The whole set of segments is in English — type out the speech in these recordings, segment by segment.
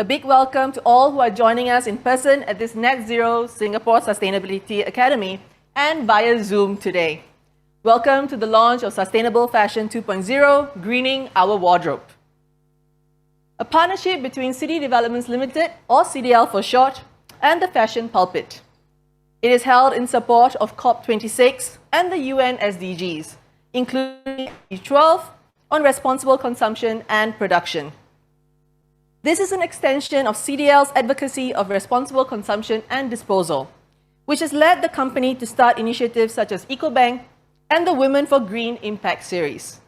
A big welcome to all who are joining us in person at this Net Zero Singapore Sustainability Academy and via Zoom today. Welcome to the launch of Sustainable Fashion 2.0, Greening Our Wardrobe. A partnership between City Developments Limited, or CDL for short, and the Fashion Pulpit. It is held in support of COP26 and the UN SDGs, including SDG 12 on responsible consumption and production. This is an extension of CDL's advocacy of responsible consumption and disposal, which has led the company to start initiatives such as EcoBank and the Women for Green Impact series.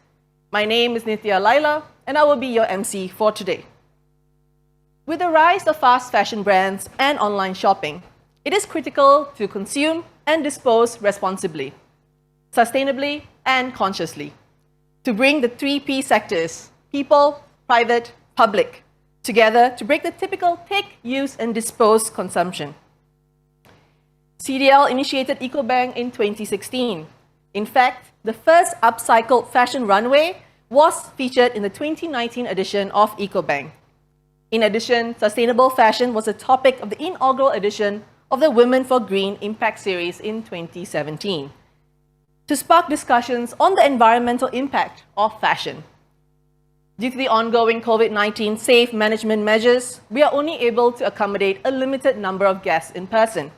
My name is Nithya Laila, and I will be your MC for today. With the rise of fast fashion brands and online shopping, it is critical to consume and dispose responsibly, sustainably, and consciously, to bring the 3P sectors, people, private, public, together to break the typical take, use, and dispose consumption. CDL initiated EcoBank in 2016. In fact, the first upcycled fashion runway was featured in the 2019 edition of EcoBank. In addition, sustainable fashion was a topic of the inaugural edition of the Women for Green Impact series in 2017, to spark discussions on the environmental impact of fashion. Due to the ongoing COVID-19 safe management measures, we are only able to accommodate a limited number of guests in person.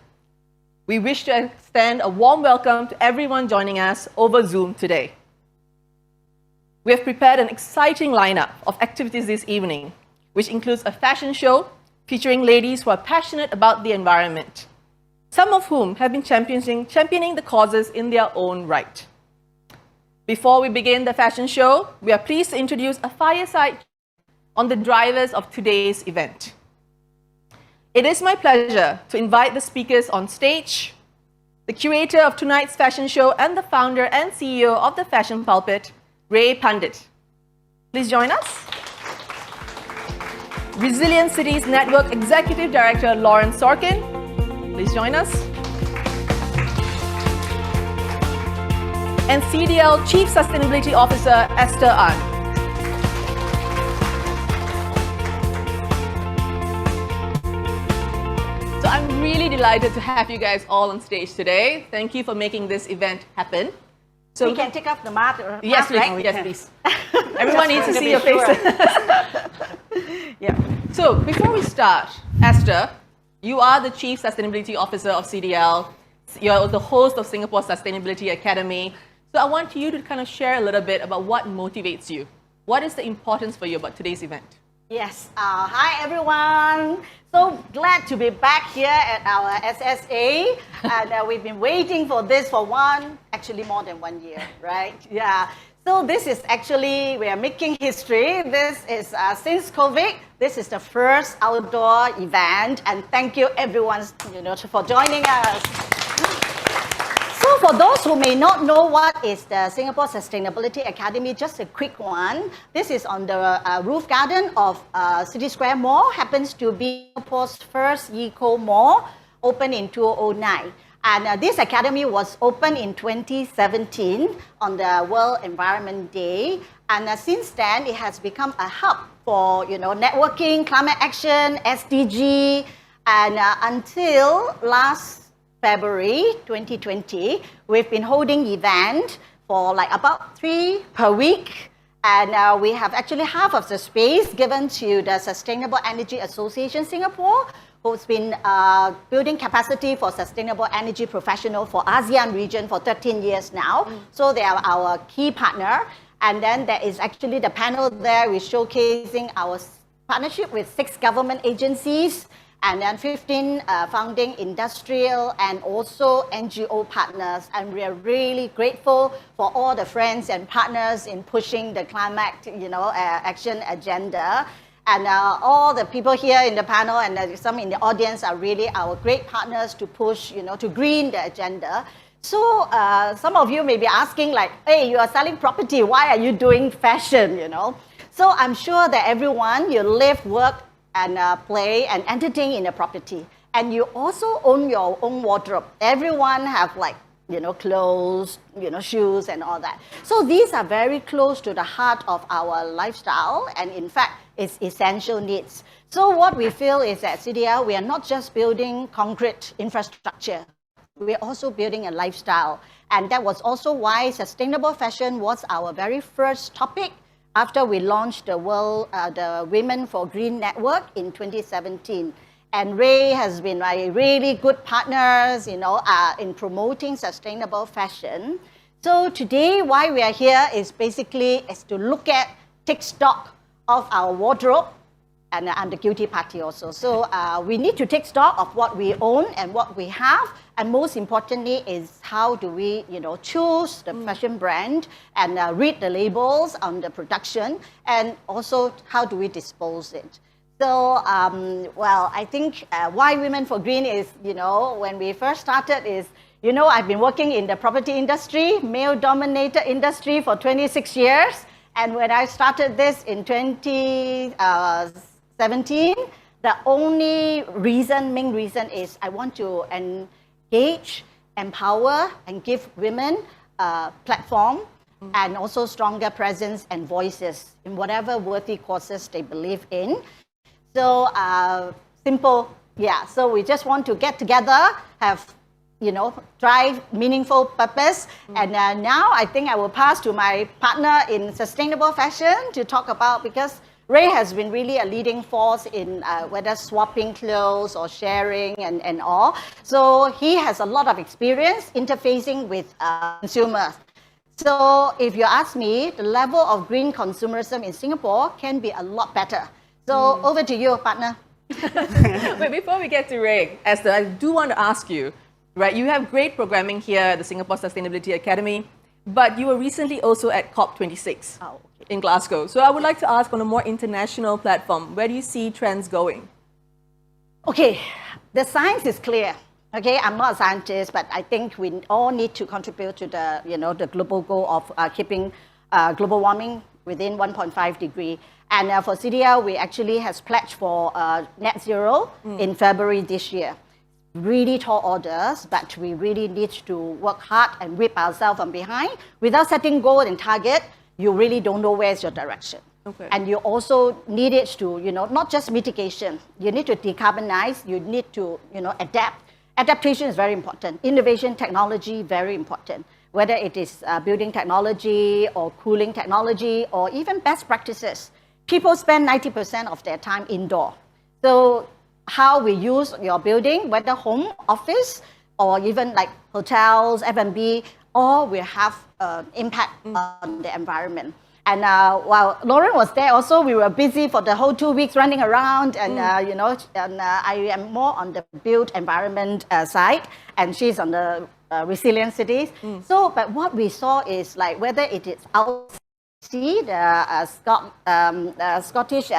We wish to extend a warm welcome to everyone joining us over Zoom today. We have prepared an exciting lineup of activities this evening, which includes a fashion show featuring ladies who are passionate about the environment, some of whom have been championing the causes in their own right. Before we begin the fashion show, we are pleased to introduce a fireside on the drivers of today's event. It is my pleasure to invite the speakers on stage, the curator of tonight's fashion show and the founder and CEO of the Fashion Pulpit, Ray Pandit. Please join us. Resilient Cities Network Executive Director Lawrence Sorkin. Please join us. And CDL Chief Sustainability Officer Esther An. So I'm really delighted to have you guys all on stage today. Thank you for making this event happen. So we can take off the mask, yes, please. right? Yes, please. Everyone needs to see your faces. Yeah. So before we start, Esther, you are the Chief Sustainability Officer of CDL. You're the host of Singapore Sustainability Academy. So I want you to kind of share a little bit about what motivates you. What is the importance for you about today's event? Yes. Hi, everyone. So glad to be back here at our SSA. And we've been waiting for this for actually more than 1 year, right? Yeah. So this is actually, we are making history. This is, since COVID, this is the first outdoor event. And thank you, everyone, for joining us. So for those who may not know what is the Singapore Sustainability Academy, just a quick one. This is on the roof garden of City Square Mall. Happens to be Singapore's first eco mall, opened in 2009. And this academy was opened in 2017 on the World Environment Day. And since then, it has become a hub for networking, climate action, SDG, and until last February 2020, we've been holding event for like about 3 per week. And we have actually half of the space given to the Sustainable Energy Association Singapore, who's been building capacity for sustainable energy professional for ASEAN region for 13 years now. So they are our key partner. And then there is actually the panel there, we're showcasing our partnership with 6 government agencies, and then 15 founding industrial and also NGO partners. And we are really grateful for all the friends and partners in pushing the climate action agenda. And all the people here in the panel and some in the audience are really our great partners to push, to green the agenda. So some of you may be asking like, hey, you are selling property, why are you doing fashion, So I'm sure that everyone, you live, work, and play and entertain in a property. And you also own your own wardrobe. Everyone have like, clothes, shoes and all that. So these are very close to the heart of our lifestyle. And in fact, its essential needs. So what we feel is at CDL, we are not just building concrete infrastructure, we're also building a lifestyle. And that was also why sustainable fashion was our very first topic after we launched the Women for Green Network in 2017. And Ray has been a really good partners, in promoting sustainable fashion. So today, why we are here is basically to take stock of our wardrobe and the guilty party also. So we need to take stock of what we own and what we have, and most importantly is how do we, choose the fashion brand and read the labels on the production, and also how do we dispose it. So, I think why Women for Green is, when we first started is, I've been working in the property industry, male-dominated industry for 26 years. And when I started this in 2017, the only main reason is I want to engage, empower, and give women a platform and also stronger presence and voices in whatever worthy causes they believe in. So simple, yeah. So we just want to get together, have, drive meaningful purpose. And now I think I will pass to my partner in sustainable fashion to talk about, because Ray has been really a leading force in whether swapping clothes or sharing and all. So he has a lot of experience interfacing with consumers. So if you ask me, the level of green consumerism in Singapore can be a lot better. So over to you, partner. But before we get to Ray, Esther, I do want to ask you, right, you have great programming here at the Singapore Sustainability Academy, but you were recently also at COP26 in Glasgow. So I would like to ask, on a more international platform, where do you see trends going? Okay, the science is clear. Okay, I'm not a scientist, but I think we all need to contribute to the, the global goal of keeping global warming within 1.5 degree. And for CDL, we actually has pledged for net zero in February this year. Really tall orders, but we really need to work hard and whip ourselves from behind. Without setting goal and target, you really don't know where's your direction. Okay. And you also need it to, not just mitigation. You need to decarbonize. You need to, adapt. Adaptation is very important. Innovation, technology, very important. Whether it is building technology or cooling technology or even best practices. People spend 90% of their time indoor. So how we use your building, whether home, office, or even like hotels, F&B, all will have impact on the environment. And while Lauren was there also, we were busy for the whole 2 weeks running around, and I am more on the built environment side, and she's on the resilient cities. So, but what we saw is like whether it is outside the Scottish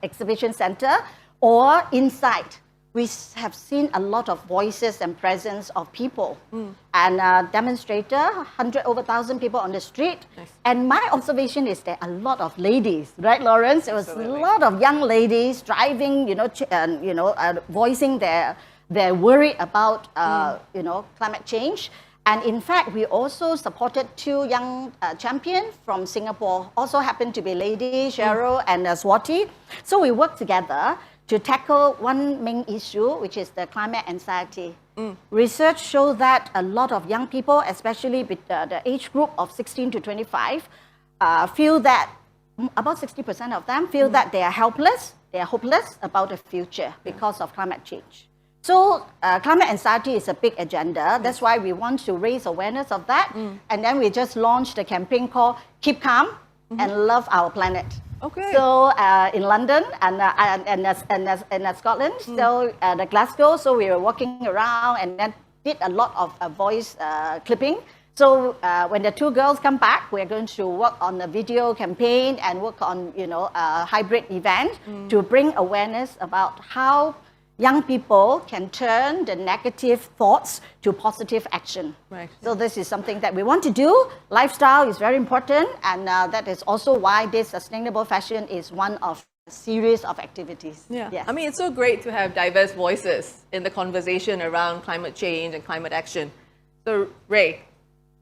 Exhibition Centre or inside, we have seen a lot of voices and presence of people. And demonstrator, over 1,000 people on the street. Nice. And my observation is there are a lot of ladies, right, Lawrence? There was Absolutely. A lot of young ladies driving, voicing their worry about, climate change. And in fact, we also supported 2 young champions from Singapore, also happened to be ladies, Cheryl and Swati. So we worked together to tackle one main issue, which is the climate anxiety. Research shows that a lot of young people, especially with the age group of 16 to 25, feel that about 60% of them feel that they are helpless, they are hopeless about the future because of climate change. So climate anxiety is a big agenda. That's why we want to raise awareness of that. And then we just launched a campaign called Keep Calm and Love Our Planet. Okay. So in London and Scotland, so the Glasgow, so we were walking around and then did a lot of voice clipping. So when the 2 girls come back, we're going to work on a video campaign and work on, a hybrid event to bring awareness about how young people can turn the negative thoughts to positive action. Right. So this is something that we want to do. Lifestyle is very important, and that is also why this sustainable fashion is one of a series of activities. Yeah. Yes. I mean, it's so great to have diverse voices in the conversation around climate change and climate action. So Ray,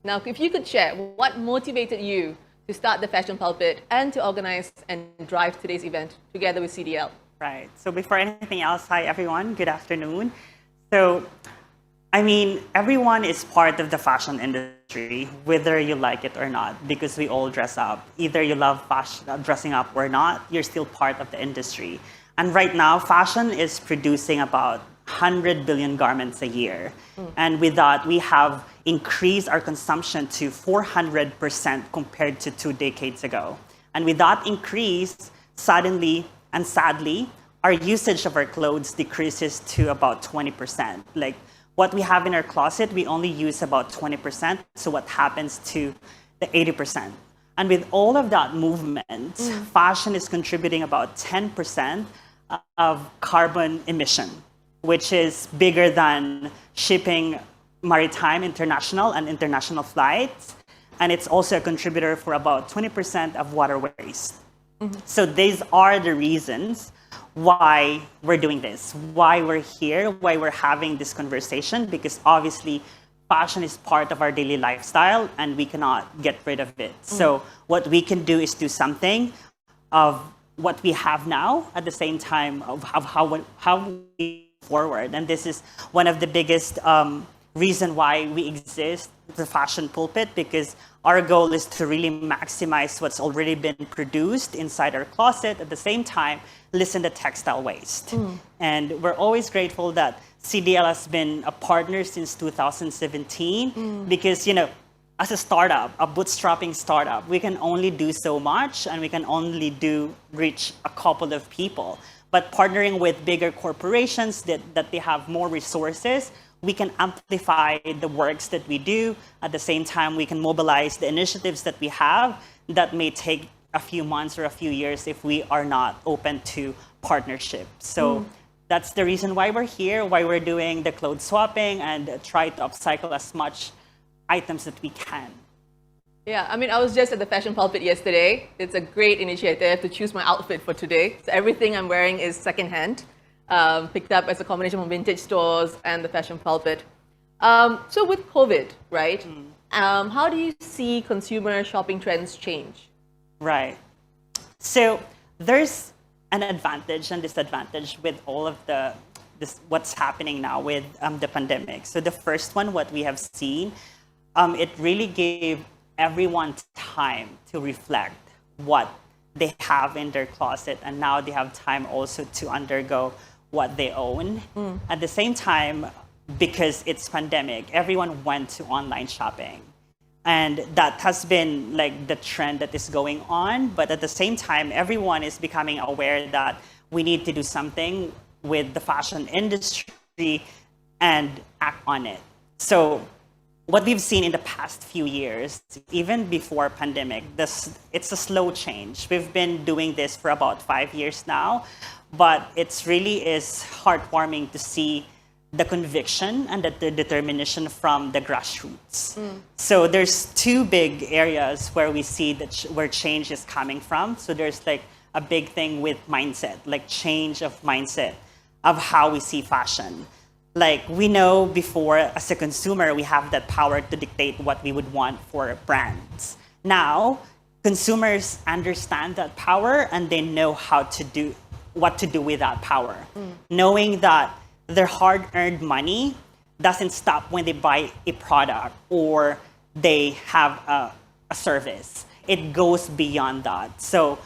now if you could share, what motivated you to start the Fashion Pulpit and to organize and drive today's event together with CDL. Right. So before anything else, hi everyone. Good afternoon. So, I mean, everyone is part of the fashion industry, whether you like it or not, because we all dress up. Either you love fashion, dressing up or not, you're still part of the industry. And right now, fashion is producing about 100 billion garments a year. And with that, we have increased our consumption to 400% compared to 2 decades ago. And with that increase, suddenly and sadly, our usage of our clothes decreases to about 20%. Like what we have in our closet, we only use about 20%. So what happens to the 80%? And with all of that movement, fashion is contributing about 10% of carbon emission, which is bigger than shipping maritime, international, and international flights. And it's also a contributor for about 20% of water waste. So these are the reasons why we're doing this, why we're here, why we're having this conversation, because obviously fashion is part of our daily lifestyle and we cannot get rid of it. So what we can do is do something of what we have now at the same time of how we forward. And this is one of the biggest reason why we exist, the Fashion Pulpit, because our goal is to really maximize what's already been produced inside our closet, at the same time, listen to textile waste. And we're always grateful that CDL has been a partner since 2017, because, you know, as a startup, a bootstrapping startup, we can only do so much and we can only reach a couple of people. But partnering with bigger corporations that they have more resources, we can amplify the works that we do. At the same time, we can mobilize the initiatives that we have that may take a few months or a few years if we are not open to partnership. So that's the reason why we're here, why we're doing the clothes swapping and try to upcycle as much items that we can. Yeah, I mean, I was just at the Fashion Pulpit yesterday. It's a great initiative to choose my outfit for today. So everything I'm wearing is secondhand, picked up as a combination from vintage stores and the Fashion Pulpit. So with COVID, right, how do you see consumer shopping trends change? Right. So there's an advantage and disadvantage with all of what's happening now with the pandemic. So the first one, what we have seen, it really gave everyone time to reflect what they have in their closet, and now they have time also to undergo what they own. At the same time, because it's pandemic, everyone went to online shopping. And that has been like the trend that is going on. But at the same time, everyone is becoming aware that we need to do something with the fashion industry and act on it. So what we've seen in the past few years, even before pandemic, it's a slow change. We've been doing this for about 5 years now, but it's really is heartwarming to see the conviction and the determination from the grassroots. So there's two big areas where we see where change is coming from. So there's like a big thing with mindset, like change of mindset of how we see fashion. Like we know before as a consumer, we have that power to dictate what we would want for brands. Now, consumers understand that power and they know what to do with that power. Knowing that their hard-earned money doesn't stop when they buy a product or they have a service. It goes beyond that. So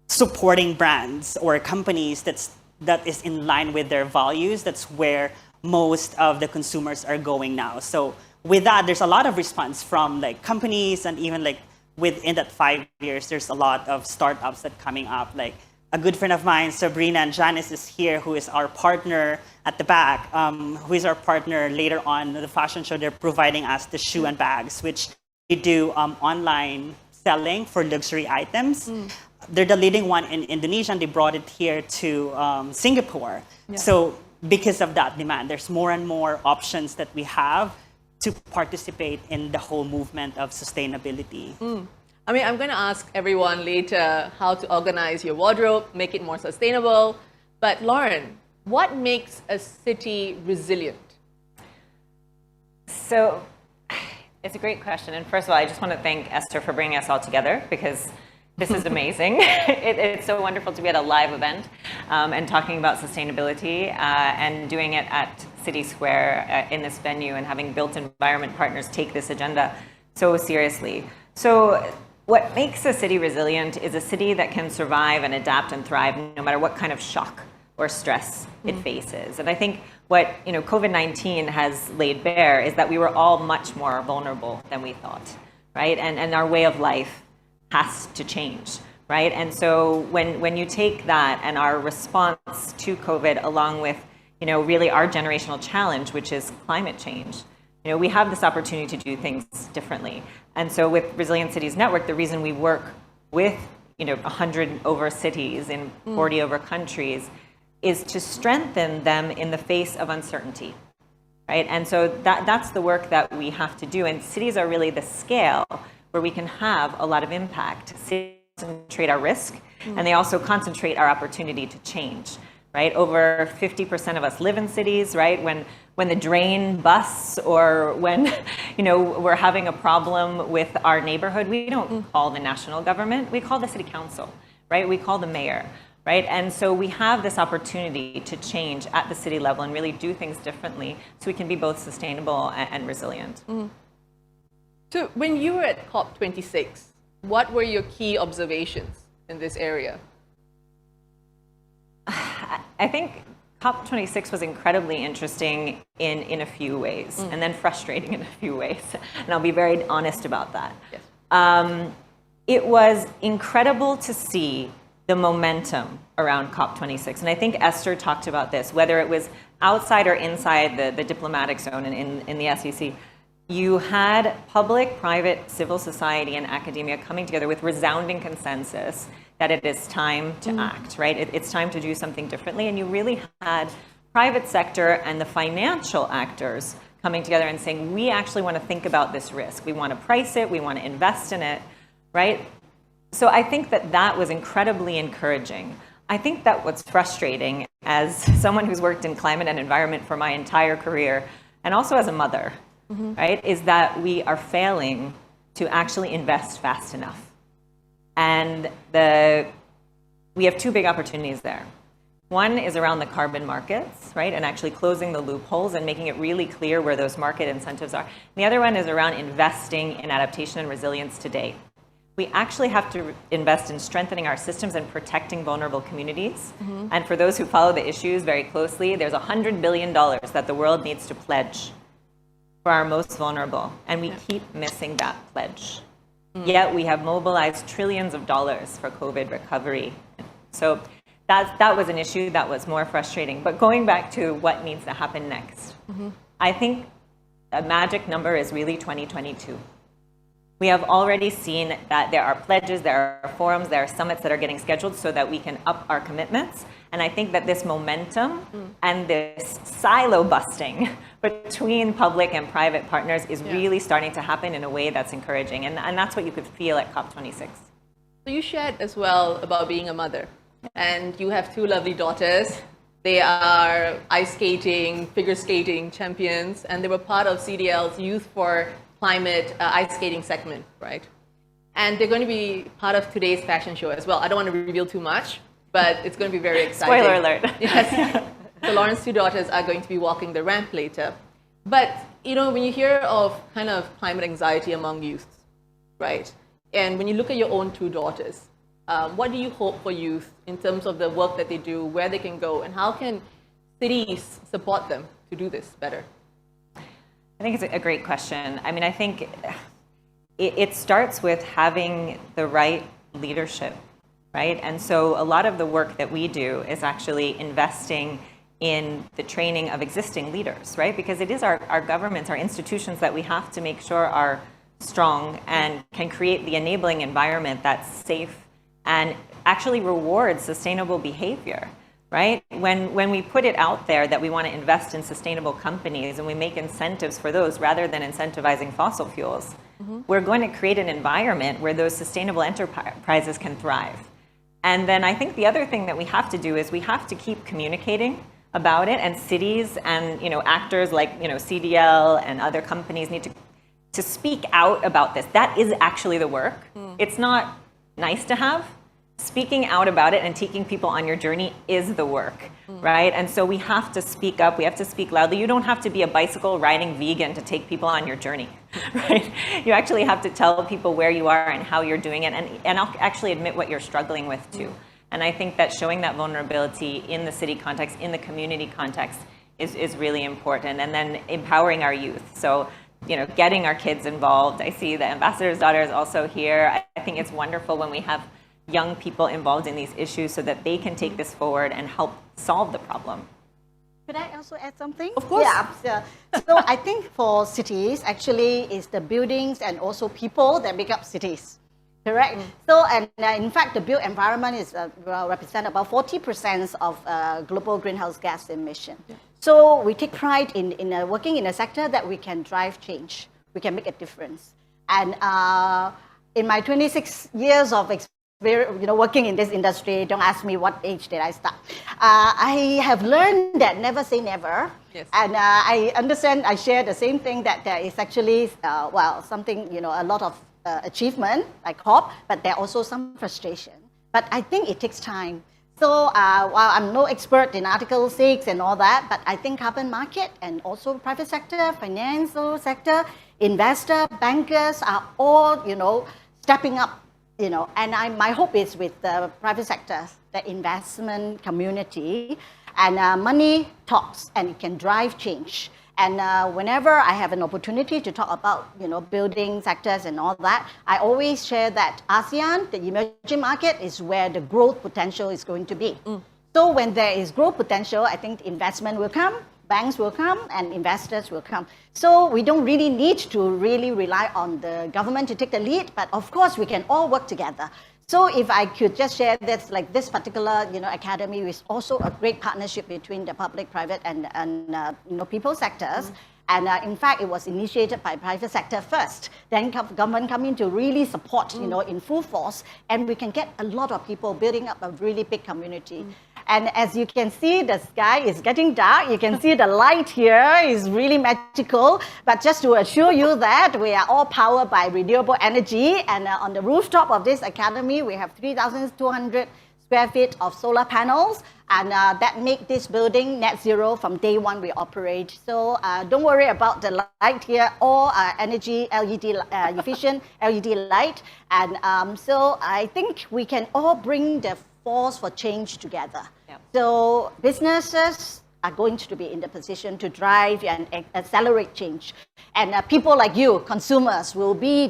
supporting brands or companies that is in line with their values, that's where most of the consumers are going now. So with that, there's a lot of response from like companies, and even like within that 5 years, there's a lot of startups that coming up. Like a good friend of mine, Sabrina and Janice, is here, who is our partner at the back, who is our partner later on the fashion show. They're providing us the shoe and bags, which we do online selling for luxury items. They're the leading one in Indonesia, and they brought it here to Singapore. Yeah. So because of that demand, there's more and more options that we have to participate in the whole movement of sustainability. I mean, I'm going to ask everyone later how to organize your wardrobe, make it more sustainable. But Lauren, what makes a city resilient? So It's a great question. And first of all, I just want to thank Esther for bringing us all together, because this is amazing. It's so wonderful to be at a live event and talking about sustainability and doing it at City Square in this venue, and having built environment partners take this agenda so seriously. So what makes a city resilient is a city that can survive and adapt and thrive no matter what kind of shock or stress it faces. And I think what COVID-19 has laid bare is that we were all much more vulnerable than we thought, right? And our way of life has to change, right? And so when you take that and our response to COVID, along with really our generational challenge, which is climate change, we have this opportunity to do things differently. And so with Resilient Cities Network, the reason we work with 100 over cities in 40 over countries is to strengthen them in the face of uncertainty, right? And so that's the work that we have to do. And cities are really the scale where we can have a lot of impact. Cities concentrate our risk, and they also concentrate our opportunity to change, right? Over 50% of us live in cities, right? When the drain busts, or when we're having a problem with our neighborhood, we don't call the national government, we call the city council, right? We call the mayor. Right? And so we have this opportunity to change at the city level and really do things differently, so we can be both sustainable and resilient. So when you were at COP26, what were your key observations in this area? I think COP26 was incredibly interesting in a few ways, and then frustrating in a few ways. And I'll be very honest about that. Yes. It was incredible to see the momentum around COP26. And I think Esther talked about this, whether it was outside or inside the diplomatic zone in the SEC. You had public, private, civil society, and academia coming together with resounding consensus that it is time to act, right? It's time to do something differently. And you really had private sector and the financial actors coming together and saying, we actually want to think about this risk. We want to price it. We want to invest in it, right? So I think that was incredibly encouraging. I think that what's frustrating, as someone who's worked in climate and environment for my entire career, and also as a mother, right, is that we are failing to actually invest fast enough. And we have two big opportunities there. One is around the carbon markets, right, and actually closing the loopholes and making it really clear where those market incentives are. And the other one is around investing in adaptation and resilience today. We actually have to invest in strengthening our systems and protecting vulnerable communities. And for those who follow the issues very closely, there's $100 billion that the world needs to pledge for our most vulnerable. And we keep missing that pledge. Yet we have mobilized trillions of dollars for COVID recovery. So that was an issue that was more frustrating. But going back to what needs to happen next, I think a magic number is really 2022. We have already seen that there are pledges, there are forums, there are summits that are getting scheduled so that we can up our commitments. And I think that this momentum and this silo busting between public and private partners is really starting to happen in a way that's encouraging. And that's what you could feel at COP26. So you shared as well about being a mother, and you have two lovely daughters. They are ice skating, figure skating champions, and they were part of CDL's Youth for Climate ice skating segment, right? And they're going to be part of today's fashion show as well. I don't want to reveal too much, but it's going to be very exciting. Spoiler alert. Yes. So Lauren's two daughters are going to be walking the ramp later. But, when you hear of kind of climate anxiety among youth, right? And when you look at your own two daughters, what do you hope for youth in terms of the work that they do, where they can go, and how can cities support them to do this better? I think it's a great question. I mean, I think it starts with having the right leadership, right? And so a lot of the work that we do is actually investing in the training of existing leaders, right? Because it is our governments, our institutions that we have to make sure are strong and can create the enabling environment that's safe and actually rewards sustainable behavior. Right? When we put it out there that we want to invest in sustainable companies and we make incentives for those rather than incentivizing fossil fuels, we're going to create an environment where those sustainable enterprises can thrive. And then I think the other thing that we have to do is we have to keep communicating about it, and cities and actors like CDL and other companies need to to speak out about this. That is actually the work. It's not nice to have. Speaking out about it and taking people on your journey is the work, right? And so we have to speak up. We have to speak loudly. You don't have to be a bicycle riding vegan to take people on your journey, right? You actually have to tell people where you are and how you're doing it, and actually admit what you're struggling with too. And I think that showing that vulnerability in the city context, in the community context, is really important. And then empowering our youth. So, getting our kids involved. I see the ambassador's daughter is also here. I think it's wonderful when we have young people involved in these issues so that they can take this forward and help solve the problem. Could I also add something? Of course. Yeah. So I think for cities, actually, it's the buildings and also people that make up cities. Correct. So, and in fact, the built environment is represent about 40% of global greenhouse gas emission. Yeah. So we take pride in working in a sector that we can drive change. We can make a difference. And in my 26 years of experience, working in this industry, don't ask me what age did I start. I have learned that never say never. Yes. And I understand, I share the same thing, that there is actually, something, a lot of achievement like COP, but there are also some frustration. But I think it takes time. So while I'm no expert in Article 6 and all that, but I think carbon market and also private sector, financial sector, investor, bankers are all, stepping up. And my hope is with the private sector, the investment community, and money talks, and it can drive change. And whenever I have an opportunity to talk about, building sectors and all that, I always share that ASEAN, the emerging market, is where the growth potential is going to be. So when there is growth potential, I think investment will come, banks will come, and investors will come. So we don't really need to really rely on the government to take the lead, but of course we can all work together. So if I could just share this, like this particular, academy is also a great partnership between the public, private, and people sectors. And in fact, it was initiated by private sector first. Then government come in to really support, in full force, and we can get a lot of people building up a really big community. And as you can see, the sky is getting dark. You can see the light here is really magical. But just to assure you that we are all powered by renewable energy. And on the rooftop of this academy, we have 3,200 square feet of solar panels. And that make this building net zero from day one we operate. So don't worry about the light here, all energy LED, efficient LED light. And so I think we can all bring the force for change together. Yep. So businesses are going to be in the position to drive and accelerate change. And people like you, consumers, will be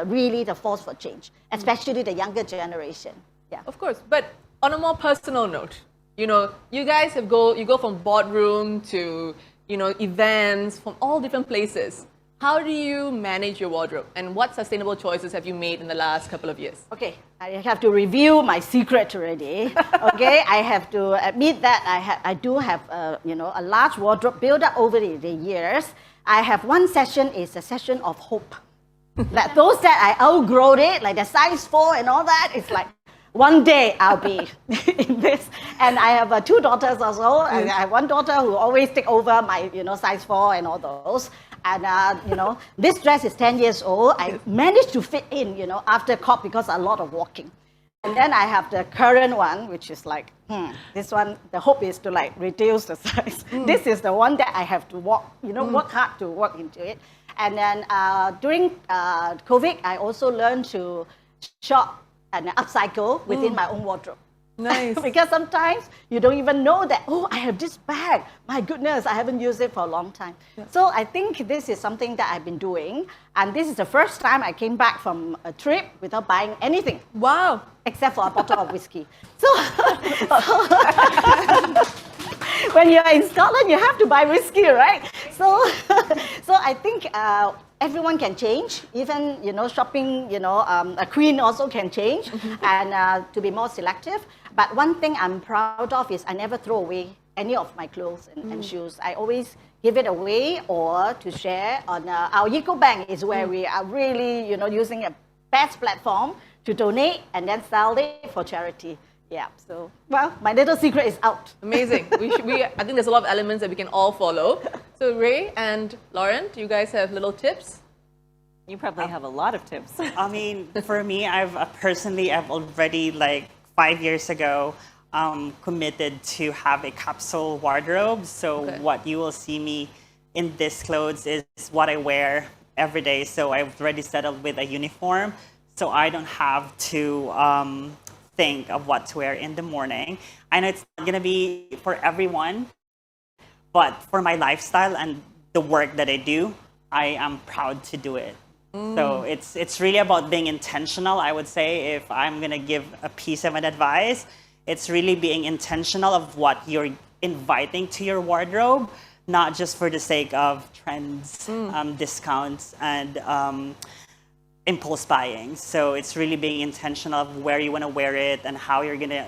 really the force for change, especially the younger generation. Yeah. Of course, but on a more personal note, you guys you go from boardroom to, events from all different places. How do you manage your wardrobe, and what sustainable choices have you made in the last couple of years? Okay, I have to reveal my secret already. Okay, I have to admit that I do have a large wardrobe built up over the years. I have one session is a session of hope. Like those that I outgrown it, like the size 4 and all that, it's like one day I'll be in this. And I have 2 daughters also. And I have one daughter who always take over my size 4 and all those. And, this dress is 10 years old. I managed to fit in, after COP because a lot of walking. And then I have the current one, which is like, this one, the hope is to like reduce the size. This is the one that I have to work hard to work into it. And then during COVID, I also learned to shop and upcycle within my own wardrobe. Nice. Because sometimes you don't even know that, I have this bag. My goodness, I haven't used it for a long time. Yeah. So I think this is something that I've been doing. And this is the first time I came back from a trip without buying anything. Wow. Except for a bottle of whiskey. So when you're in Scotland, you have to buy whiskey, right? So I think everyone can change. Even, shopping, a queen also can change and to be more selective. But one thing I'm proud of is I never throw away any of my clothes and shoes. I always give it away or to share on our EcoBank is where we are really, using a best platform to donate and then sell it for charity. Yeah, so, my little secret is out. Amazing. I think there's a lot of elements that we can all follow. So Ray and Lauren, do you guys have little tips? You probably have a lot of tips. I mean, for me, I've already, like 5 years ago, committed to have a capsule wardrobe. So what you will see me in this clothes is what I wear every day. So I've already settled with a uniform, so I don't have to think of what to wear in the morning. I know it's not gonna be for everyone, but for my lifestyle and the work that I do, I am proud to do it. So it's really about being intentional. I would say, if I'm gonna give a piece of an advice, it's really being intentional of what you're inviting to your wardrobe, not just for the sake of trends, discounts, and impulse buying. So it's really being intentional of where you want to wear it and how you're gonna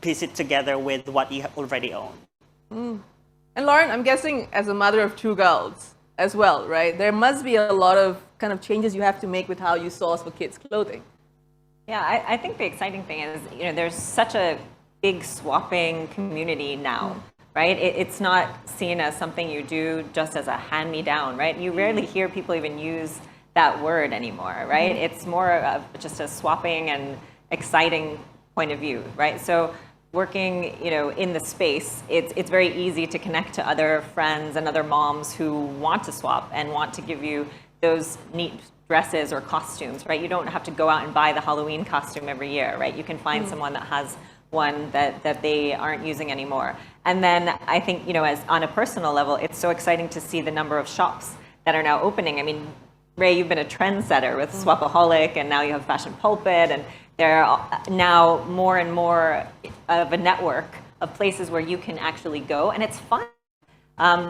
piece it together with what you already own. And Lauren, I'm guessing as a mother of 2 girls as well, right? There must be a lot of kind of changes you have to make with how you source for kids' clothing. Yeah, I think the exciting thing is, there's such a big swapping community now, right? It's not seen as something you do just as a hand-me-down, right? You rarely hear people even use that word anymore, right? It's more of just a swapping and exciting point of view, right? So working, in the space, it's very easy to connect to other friends and other moms who want to swap and want to give you those neat dresses or costumes, right? You don't have to go out and buy the Halloween costume every year, right? You can find someone that has one that they aren't using anymore. And then I think, as on a personal level, it's so exciting to see the number of shops that are now opening. I mean, Ray, you've been a trendsetter with Swapaholic, and now you have Fashion Pulpit, and there are now more and more of a network of places where you can actually go, and it's fun.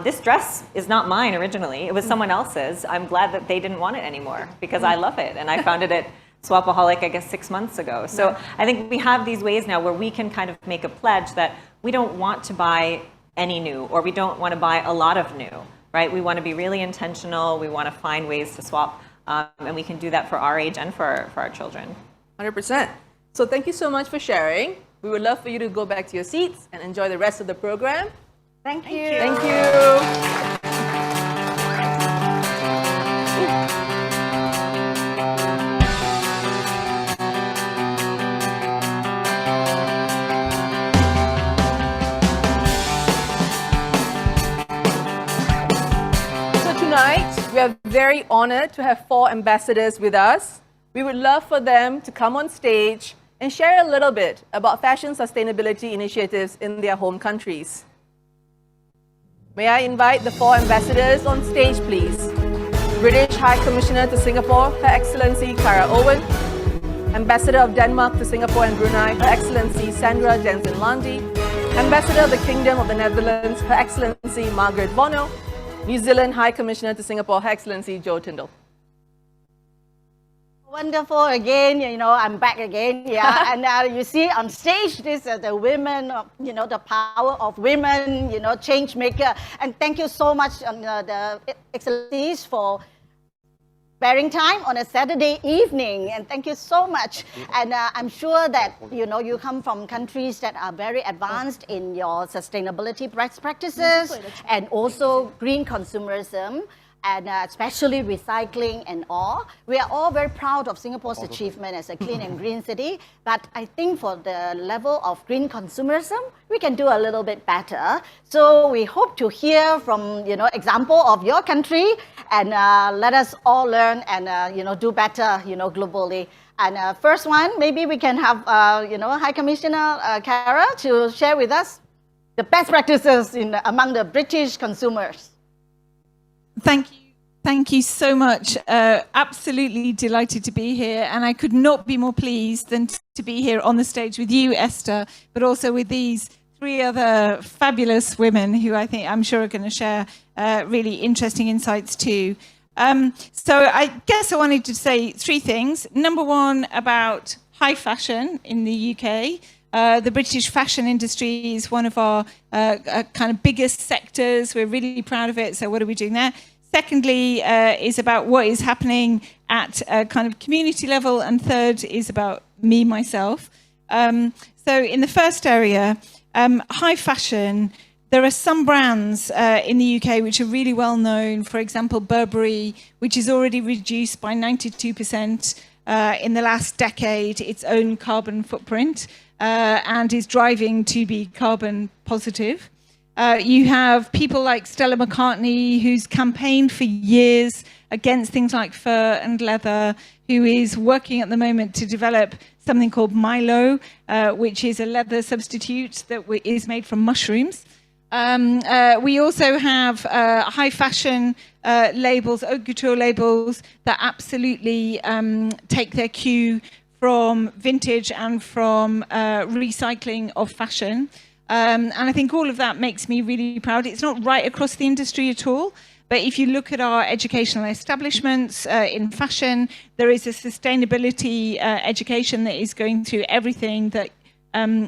This dress is not mine originally. It was someone else's. I'm glad that they didn't want it anymore because I love it, and I found it at Swapaholic, I guess, 6 months ago. So I think we have these ways now where we can kind of make a pledge that we don't want to buy any new, or we don't want to buy a lot of new, right? We want to be really intentional. We want to find ways to swap, and we can do that for our age and for our children. 100%. So thank you so much for sharing. We would love for you to go back to your seats and enjoy the rest of the program. Thank you. Thank you. So tonight, we are very honored to have 4 ambassadors with us. We would love for them to come on stage and share a little bit about fashion sustainability initiatives in their home countries. May I invite the 4 ambassadors on stage, please? British High Commissioner to Singapore, Her Excellency Cara Owen. Ambassador of Denmark to Singapore and Brunei, Her Excellency Sandra Jensen-Landi. Ambassador of the Kingdom of the Netherlands, Her Excellency Margaret Bono. New Zealand High Commissioner to Singapore, Her Excellency Joe Tyndall. Wonderful again, I'm back again, yeah. And you see on stage, these are the women, the power of women, change maker. And thank you so much, the excellencies, for sparing time on a Saturday evening. And thank you so much. And I'm sure that, you come from countries that are very advanced in your sustainability best practices and also green consumerism, and especially recycling and all. We are all very proud of Singapore's achievement as a clean and green city, but I think for the level of green consumerism, we can do a little bit better. So we hope to hear from, example of your country, and let us all learn and, do better, globally. And first one, maybe we can have, High Commissioner Cara to share with us the best practices among the British consumers. Thank you so much. Absolutely delighted to be here, and I could not be more pleased than to be here on the stage with you, Esther, but also with these 3 other fabulous women who I'm sure are going to share really interesting insights too. So I guess I wanted to say 3 things. Number 1, about high fashion in the UK. The British fashion industry is one of our kind of biggest sectors. We're really proud of it. So what are we doing there? Secondly, is about what is happening at a kind of community level. And third is about me, myself. So in the first area, high fashion, there are some brands in the UK which are really well known. For example, Burberry, which is already reduced by 92% in the last decade its own carbon footprint and is driving to be carbon positive. You have people like Stella McCartney, who's campaigned for years against things like fur and leather, who is working at the moment to develop something called Milo, which is a leather substitute that is made from mushrooms. We also have high fashion labels, haute couture labels, that absolutely take their cue from vintage and from recycling of fashion. And I think all of that makes me really proud. It's not right across the industry at all, but if you look at our educational establishments in fashion, there is a sustainability education that is going through everything that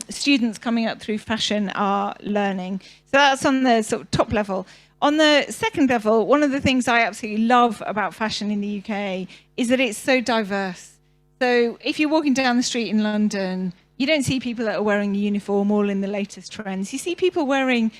students coming up through fashion are learning. So that's on the sort of top level. On the second level, one of the things I absolutely love about fashion in the UK is that it's so diverse. So if you're walking down the street in London, you don't see people that are wearing a uniform all in the latest trends. You see people wearing,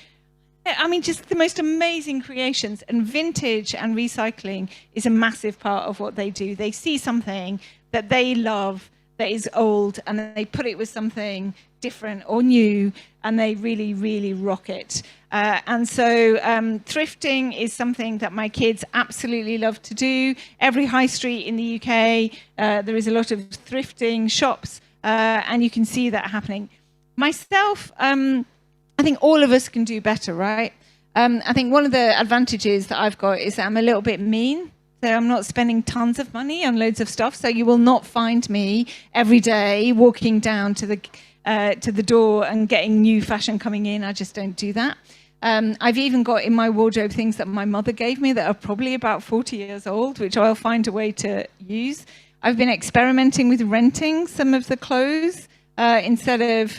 I mean, just the most amazing creations, and vintage and recycling is a massive part of what they do. They see something that they love that is old, and then they put it with something different or new, and they really, really rock it. And so thrifting is something that my kids absolutely love to do. Every high street in the UK, there is a lot of thrifting shops, and you can see that happening. Myself, I think all of us can do better, right? I think one of the advantages that I've got is that I'm a little bit mean. So I'm not spending tons of money on loads of stuff. So you will not find me every day walking down to the door and getting new fashion coming in. I just don't do that. I've even got in my wardrobe things that my mother gave me that are probably about 40 years old, which I'll find a way to use. I've been experimenting with renting some of the clothes instead of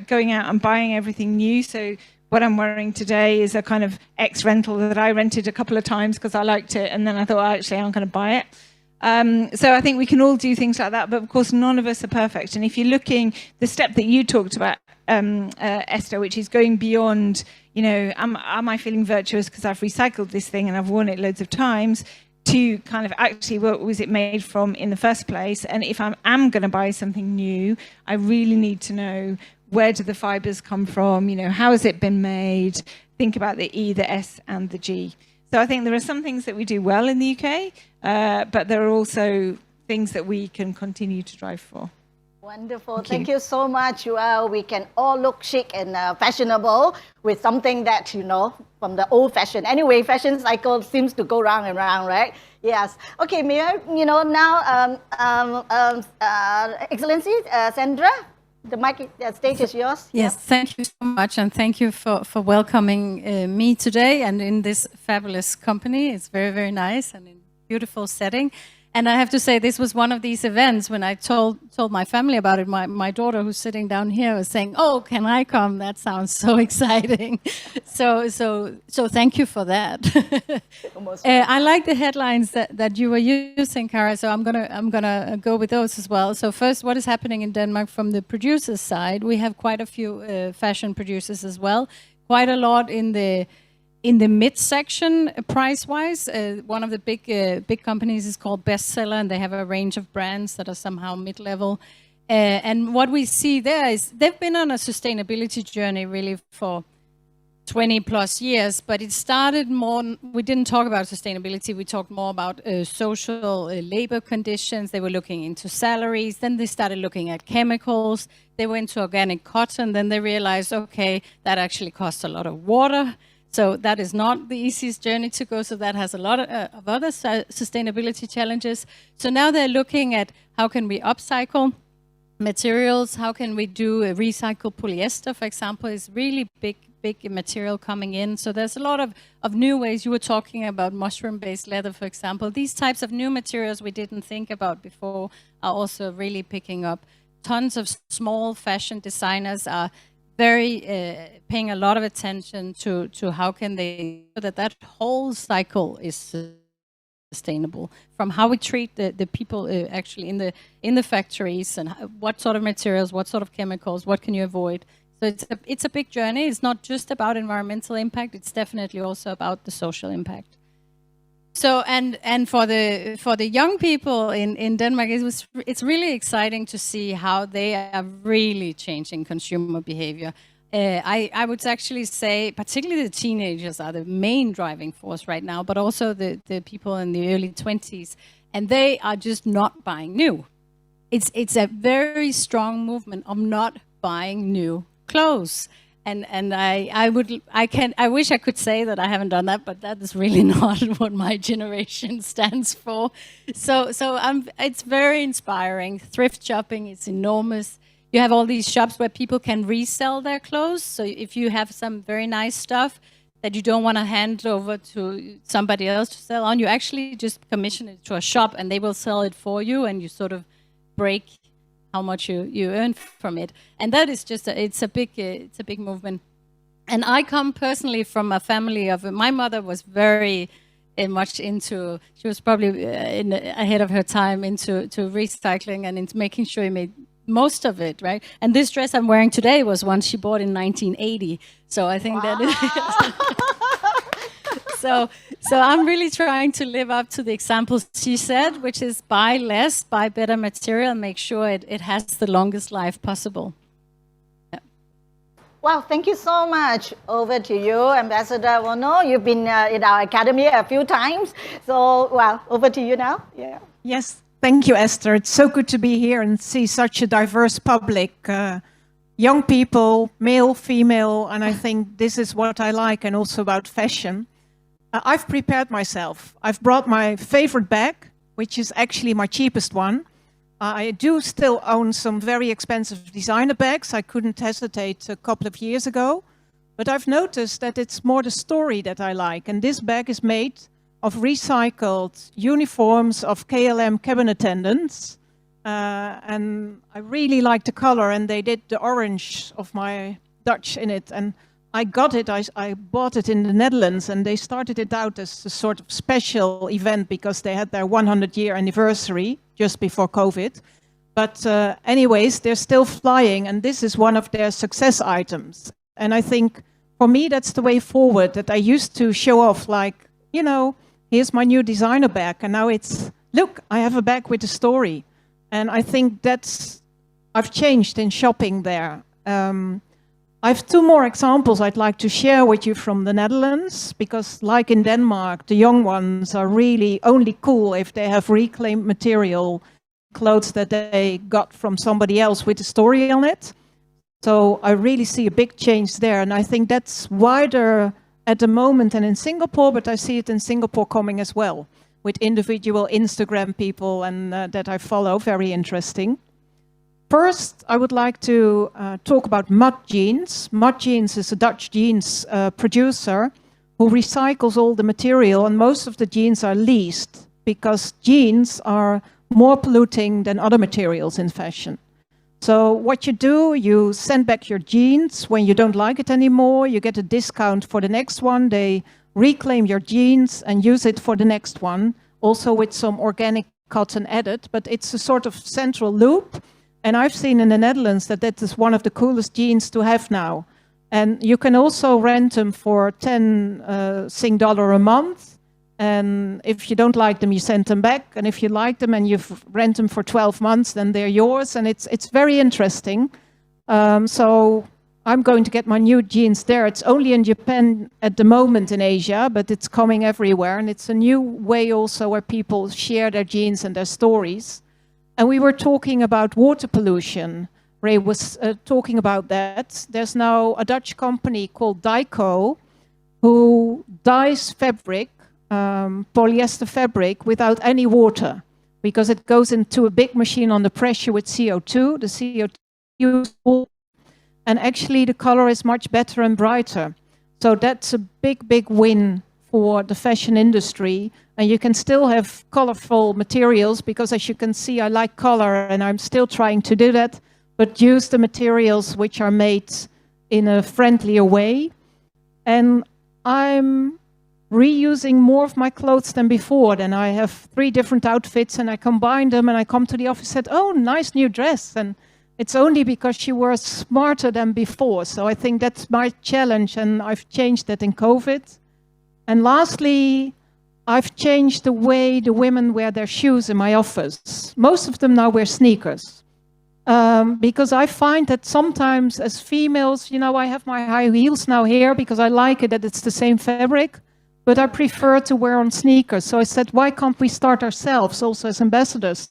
going out and buying everything new. So what I'm wearing today is a kind of ex-rental that I rented a couple of times because I liked it, and then I thought, actually, I'm going to buy it. So I think we can all do things like that, but of course, none of us are perfect. And if you're looking, the step that you talked about, Esther, which is going beyond, you know, am I feeling virtuous because I've recycled this thing and I've worn it loads of times, to kind of actually what was it made from in the first place? And if I am going to buy something new, I really need to know, where do the fibers come from? You know, how has it been made? Think about the E, the S, and the G. So I think there are some things that we do well in the UK, but there are also things that we can continue to drive for. Wonderful. Thank you so much. Well, we can all look chic and fashionable with something that, you know, from the old fashion. Anyway, fashion cycle seems to go round and round, right? Yes. Okay, Mia, you know, now, Excellency, Sandra, the mic, stage is yours. Yes, thank you so much, and thank you for welcoming me today and in this fabulous company. It's very, very nice and in a beautiful setting. And I have to say, this was one of these events when I told my family about it. My daughter, who's sitting down here, was saying, "Oh, can I come? That sounds so exciting." So thank you for that. I like the headlines that you were using, Cara. So I'm gonna go with those as well. So first, what is happening in Denmark from the producers' side? We have quite a few fashion producers as well. Quite a lot in the mid-section, price-wise. One of the big companies is called Bestseller, and they have a range of brands that are somehow mid-level. And what we see there is they've been on a sustainability journey really for 20 plus years, but it started more, we didn't talk about sustainability, we talked more about social labor conditions. They were looking into salaries, then they started looking at chemicals, they went to organic cotton, then they realized, okay, that actually costs a lot of water. So that is not the easiest journey to go. So that has a lot of other sustainability challenges. So now they're looking at how can we upcycle materials, how can we do a recycled polyester, for example, is really big material coming in. So there's a lot of new ways. You were talking about mushroom-based leather, for example. These types of new materials we didn't think about before are also really picking up. Tons of small fashion designers are very paying a lot of attention to how can they that whole cycle is sustainable, from how we treat the people actually in the factories, and what sort of materials, what sort of chemicals, what can you avoid, So it's a big journey. It's not just about environmental impact. It's definitely also about the social impact. So and for the young people in Denmark, it's really exciting to see how they are really changing consumer behavior. I would actually say, particularly the teenagers are the main driving force right now, but also the people in the early 20s, and they are just not buying new. It's a very strong movement of not buying new clothes. And I wish I could say that I haven't done that, but that is really not what my generation stands for. So it's very inspiring. Thrift shopping is enormous. You have all these shops where people can resell their clothes. So if you have some very nice stuff that you don't want to hand over to somebody else to sell on, you actually just commission it to a shop and they will sell it for you, and you sort of break how much you earn from it. And that is just it's a big movement. And I come personally from a family of, my mother was very much into, she was probably ahead of her time into recycling and into making sure you made most of it, right? And this dress I'm wearing today was one she bought in 1980. So I think that So I'm really trying to live up to the examples she said, which is buy less, buy better material, make sure it has the longest life possible. Yeah. Well, thank you so much. Over to you, Ambassador Wono. You've been in our academy a few times. So, well, over to you now. Yeah. Yes, thank you, Esther. It's so good to be here and see such a diverse public. Young people, male, female, and I think this is what I like, and also about fashion. I've prepared myself. I've brought my favorite bag, which is actually my cheapest one. I do still own some very expensive designer bags. I couldn't hesitate a couple of years ago. But I've noticed that it's more the story that I like. And this bag is made of recycled uniforms of KLM cabin attendants. And I really like the color, and they did the orange of my Dutch in it. And I got it, I bought it in the Netherlands, and they started it out as a sort of special event because they had their 100-year anniversary just before COVID. But anyways, they're still flying, and this is one of their success items. And I think, for me, that's the way forward, that I used to show off like, you know, here's my new designer bag, and now it's, look, I have a bag with a story. And I think I've changed in shopping there. I have two more examples I'd like to share with you from the Netherlands, because like in Denmark, the young ones are really only cool if they have reclaimed material, clothes that they got from somebody else with a story on it. So I really see a big change there, and I think that's wider at the moment than in Singapore, but I see it in Singapore coming as well, with individual Instagram people and that I follow, very interesting. First, I would like to talk about Mud Jeans. Mud Jeans is a Dutch jeans producer who recycles all the material, and most of the jeans are leased because jeans are more polluting than other materials in fashion. So what you do, you send back your jeans when you don't like it anymore, you get a discount for the next one, they reclaim your jeans and use it for the next one, also with some organic cotton added, but it's a sort of central loop. And I've seen in the Netherlands that is one of the coolest jeans to have now. And you can also rent them for $10 Sing a month. And if you don't like them, you send them back. And if you like them and you rent them for 12 months, then they're yours. And it's very interesting. So I'm going to get my new jeans there. It's only in Japan at the moment in Asia, but it's coming everywhere. And it's a new way also where people share their jeans and their stories. And we were talking about water pollution. Ray was talking about that. There's now a Dutch company called Dyco who dyes fabric, polyester fabric, without any water, because it goes into a big machine under pressure with CO2. The CO2, and actually the color is much better and brighter. So that's a big, big win for the fashion industry. And you can still have colorful materials, because as you can see, I like color and I'm still trying to do that, but use the materials which are made in a friendlier way. And I'm reusing more of my clothes than before. Then I have 3 different outfits and I combine them and I come to the office and said, oh, nice new dress. And it's only because she was smarter than before. So I think that's my challenge, and I've changed that in COVID. And lastly, I've changed the way the women wear their shoes in my office. Most of them now wear sneakers. Because I find that sometimes as females, you know, I have my high heels now here because I like it that it's the same fabric, but I prefer to wear on sneakers. So I said, why can't we start ourselves also as ambassadors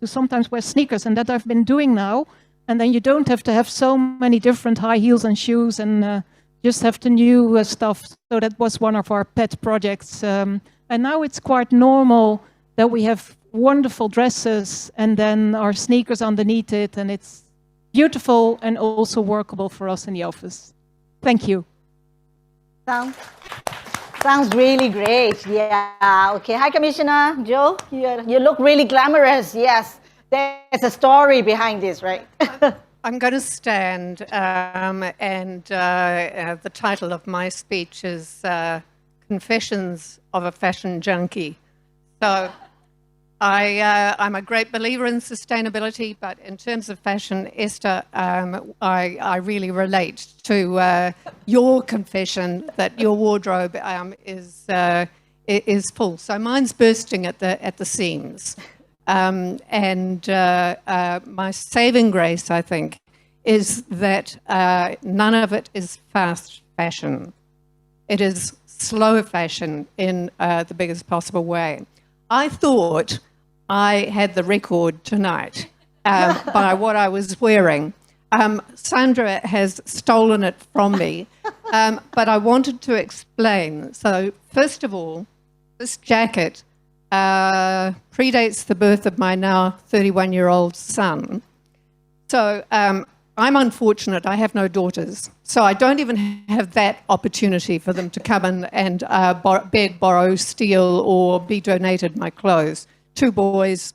to sometimes wear sneakers? And that I've been doing now. And then you don't have to have so many different high heels and shoes and just have the new stuff. So that was one of our pet projects. And now it's quite normal that we have wonderful dresses and then our sneakers underneath it. And it's beautiful and also workable for us in the office. Thank you. Sounds really great. Yeah. Okay. Hi, Commissioner Joe. You look really glamorous. Yes. There's a story behind this, right? I'm going to stand, the title of my speech is Confessions of a Fashion Junkie. So I'm a great believer in sustainability, but in terms of fashion, Esther, I really relate to your confession that your wardrobe is full. So mine's bursting at the seams. My saving grace, I think, is that none of it is fast fashion. It is slow fashion in the biggest possible way. I thought I had the record tonight by what I was wearing. Sandra has stolen it from me, but I wanted to explain. So first of all, this jacket predates the birth of my now 31-year-old son. So I'm unfortunate, I have no daughters. So I don't even have that opportunity for them to come in and beg, borrow, steal, or be donated my clothes. 2 boys,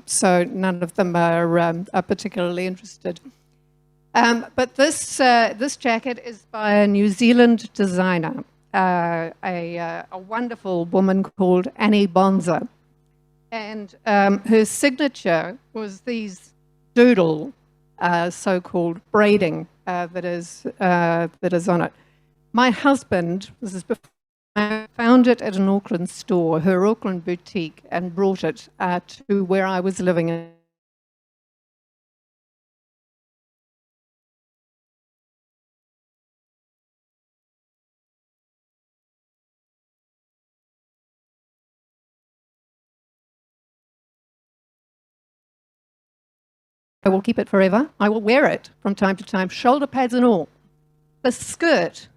so none of them are particularly interested. But this jacket is by a New Zealand designer, a wonderful woman called Annie Bonza. And her signature was these doodle, so-called braiding that is on it. My husband, this is before, found it at an Auckland store, her Auckland boutique, and brought it to where I was living in. I will keep it forever. I will wear it from time to time, shoulder pads and all. The skirt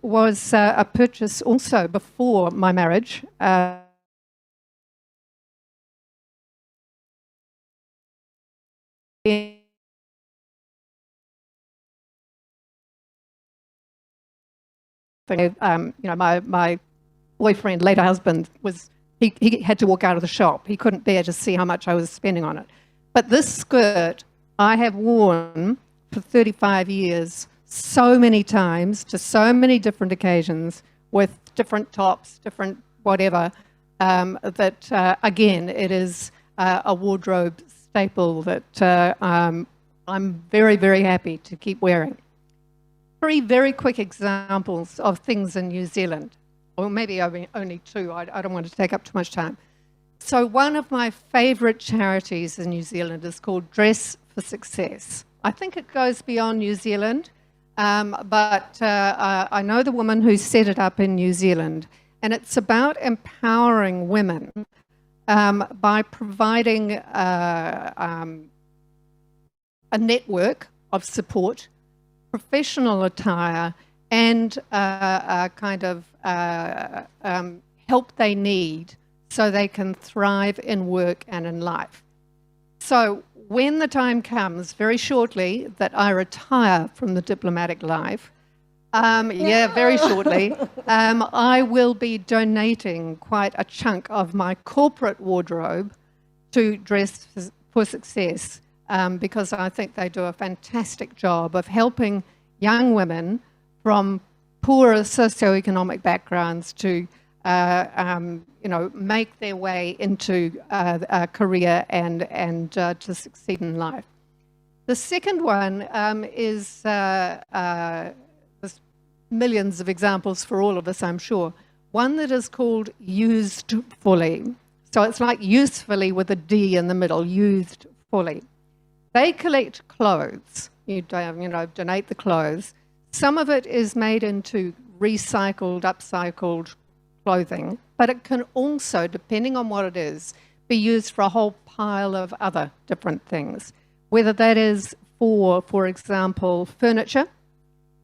was a purchase also before my marriage. My boyfriend, later husband, he had to walk out of the shop. He couldn't bear to see how much I was spending on it. But this skirt I have worn for 35 years so many times to so many different occasions with different tops, different whatever, that again, it is a wardrobe staple that I'm very, very happy to keep wearing. 3 very quick examples of things in New Zealand, or maybe only 2, I don't want to take up too much time. So one of my favourite charities in New Zealand is called Dress for Success. I think it goes beyond New Zealand, but I know the woman who set it up in New Zealand, and it's about empowering women by providing a network of support, professional attire, and a kind of help they need so they can thrive in work and in life. So when the time comes, very shortly, that I retire from the diplomatic life, very shortly, I will be donating quite a chunk of my corporate wardrobe to Dress for Success, because I think they do a fantastic job of helping young women from poorer socioeconomic backgrounds to make their way into a career and to succeed in life. The second one is there's millions of examples for all of us, I'm sure. One that is called used fully. So it's like usefully with a D in the middle, used fully. They collect clothes. You donate the clothes. Some of it is made into recycled, upcycled clothing, but it can also, depending on what it is, be used for a whole pile of other different things. Whether that is for example, furniture,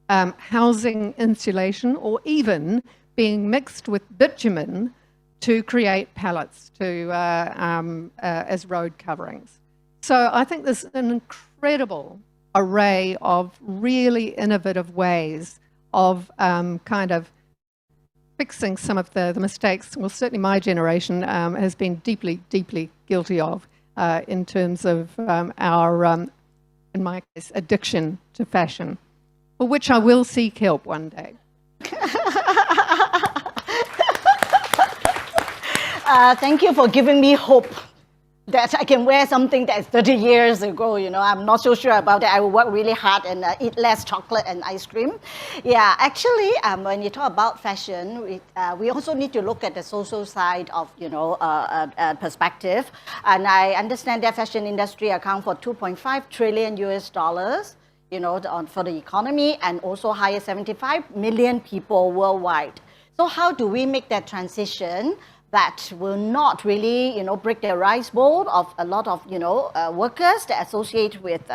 housing insulation, or even being mixed with bitumen to create pallets as road coverings. So I think there's an incredible array of really innovative ways of kind of fixing some of the mistakes, well, certainly my generation has been deeply, deeply guilty of in terms of our, in my case, addiction to fashion, for which I will seek help one day. Thank you for giving me hope that I can wear something that's 30 years ago. I'm not so sure about that. I will work really hard and eat less chocolate and ice cream. Yeah, actually, when you talk about fashion, we also need to look at the social side of, perspective. And I understand that fashion industry account for $2.5 trillion US, for the economy, and also hire 75 million people worldwide. So how do we make that transition that will not really, break the rice bowl of a lot of, workers that associate with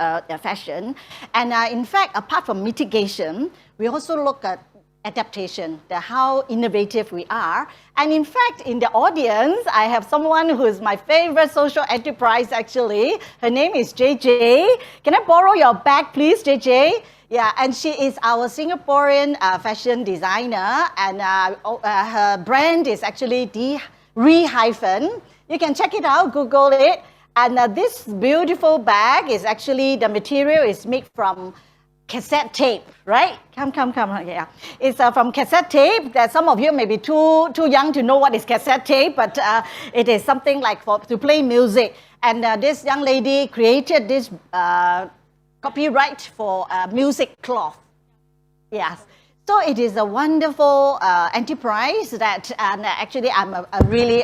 fashion? And in fact, apart from mitigation, we also look at adaptation, how innovative we are. And in fact, in the audience, I have someone who is my favorite social enterprise, actually. Her name is JJ. Can I borrow your bag, please, JJ? Yeah, and she is our Singaporean fashion designer, and her brand is actually Re-. You can check it out, Google it. And this beautiful bag is actually, the material is made from cassette tape, right? Come, yeah. It's from cassette tape. That some of you may be too young to know what is cassette tape, but it is something like to play music. And this young lady created this copyright for music cloth. Yes. So it is a wonderful enterprise that, and actually I'm a really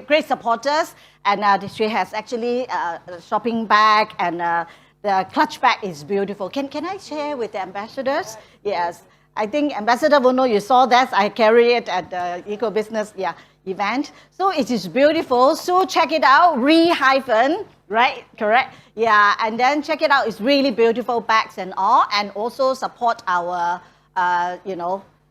great supporter. And she has actually a shopping bag, and the clutch bag is beautiful. Can I share with the ambassadors? Yes. I think Ambassador Wono, you saw that. I carry it at the Eco Business event. So it is beautiful. So check it out. Right? Correct? Yeah. And then check it out. It's really beautiful bags and all. And also support our,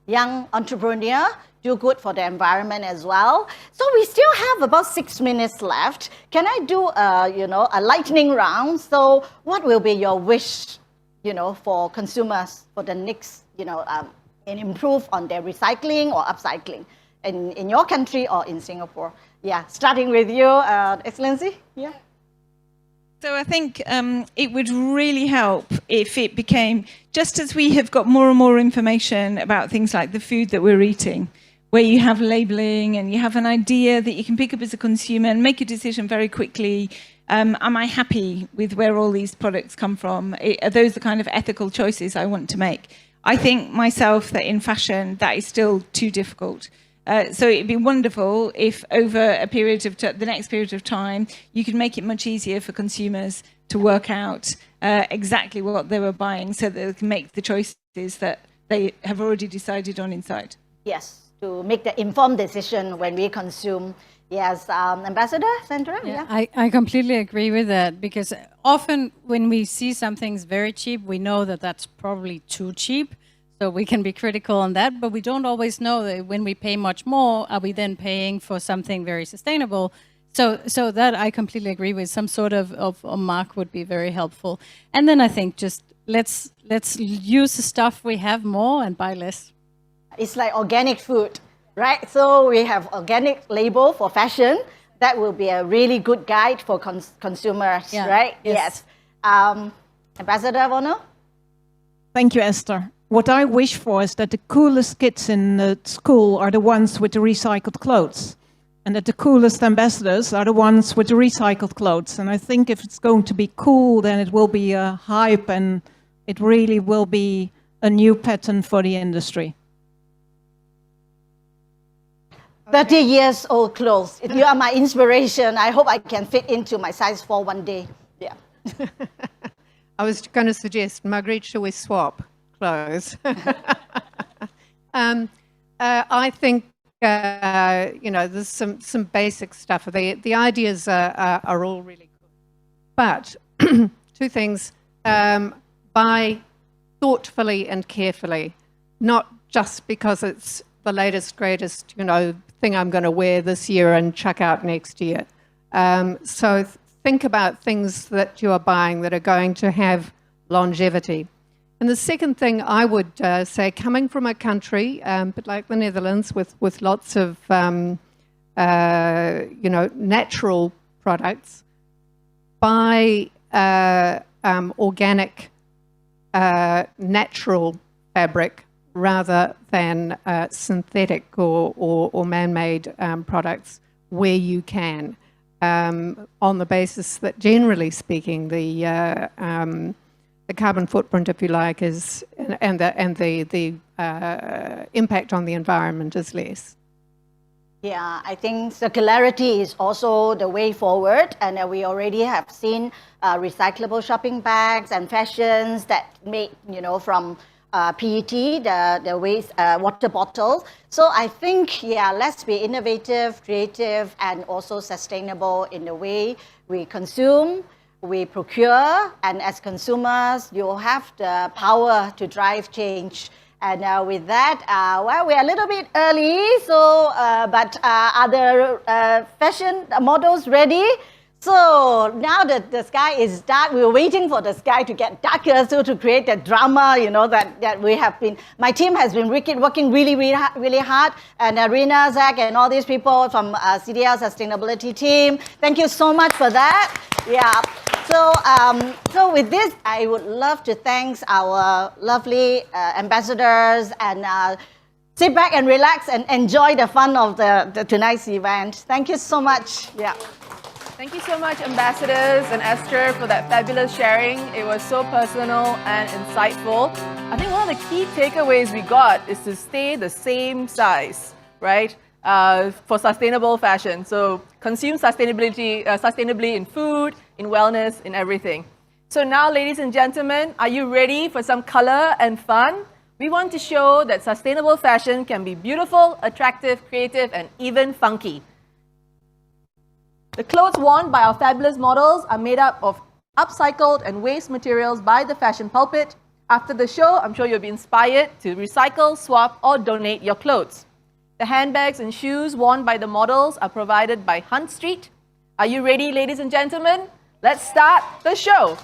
young entrepreneur. Do good for the environment as well. So we still have about 6 minutes left. Can I do a lightning round? So what will be your wish, for consumers for the next, and improve on their recycling or upcycling in your country or in Singapore? Yeah, starting with you, Excellency. Yeah. So I think it would really help if it became, just as we have got more and more information about things like the food that we're eating, where you have labeling and you have an idea that you can pick up as a consumer and make a decision very quickly. Am I happy with where all these products come from? Are those the kind of ethical choices I want to make? I think myself that in fashion, that is still too difficult. So it'd be wonderful if over a period of the next period of time, you could make it much easier for consumers to work out exactly what they were buying so that they can make the choices that they have already decided on inside. Yes, to make the informed decision when we consume. Yes, Ambassador Sandra? Yeah. I completely agree with that, because often when we see something's very cheap, we know that that's probably too cheap. So we can be critical on that, but we don't always know that when we pay much more, are we then paying for something very sustainable? So that I completely agree with. Some sort of a mark would be very helpful. And then I think just let's use the stuff we have more and buy less. It's like organic food, right? So we have organic label for fashion. That will be a really good guide for consumers, right? Yes. Ambassador Wono? Thank you, Esther. What I wish for is that the coolest kids in the school are the ones with the recycled clothes. and that the coolest ambassadors are the ones with the recycled clothes. And I think if it's going to be cool, then it will be a hype, and it really will be a new pattern for the industry. 30 years old clothes. You are my inspiration. I hope I can fit into my size 4 one day. Yeah. I was going to suggest, Marguerite, shall we swap clothes? I think, there's some basic stuff. The ideas are all really good. But two things, buy thoughtfully and carefully, not just because it's the latest, greatest, thing I'm going to wear this year and chuck out next year. So think about things that you are buying that are going to have longevity. And the second thing I would say, coming from a country, but like the Netherlands, with lots of natural products, buy organic, natural fabric rather than synthetic or man-made products where you can, on the basis that, generally speaking, the carbon footprint, if you like, is and the impact on the environment is less. Yeah, I think circularity is also the way forward, and we already have seen recyclable shopping bags and fashions that made, from PET, the waste water bottles. So I think, let's be innovative, creative, and also sustainable in the way we consume, we procure, and as consumers, you have the power to drive change. And with that, we're a little bit early, so but are the fashion models ready? So now that the sky is dark, we're waiting for the sky to get darker, so to create that drama, that we have been. My team has been working really hard, and Rina, Zach, and all these people from CDL Sustainability team. Thank you so much for that. Yeah. So with this, I would love to thank our lovely ambassadors, and sit back and relax and enjoy the fun of the tonight's event. Thank you so much. Yeah. Thank you so much, ambassadors and Esther, for that fabulous sharing. It was so personal and insightful. I think one of the key takeaways we got is to stay the same size, right? For sustainable fashion. So consume sustainably in food, in wellness, in everything. So now, ladies and gentlemen, are you ready for some color and fun? We want to show that sustainable fashion can be beautiful, attractive, creative, and even funky. The clothes worn by our fabulous models are made up of upcycled and waste materials by the Fashion Pulpit. After the show, I'm sure you'll be inspired to recycle, swap, or donate your clothes. The handbags and shoes worn by the models are provided by Hunt Street. Are you ready, ladies and gentlemen? Let's start the show.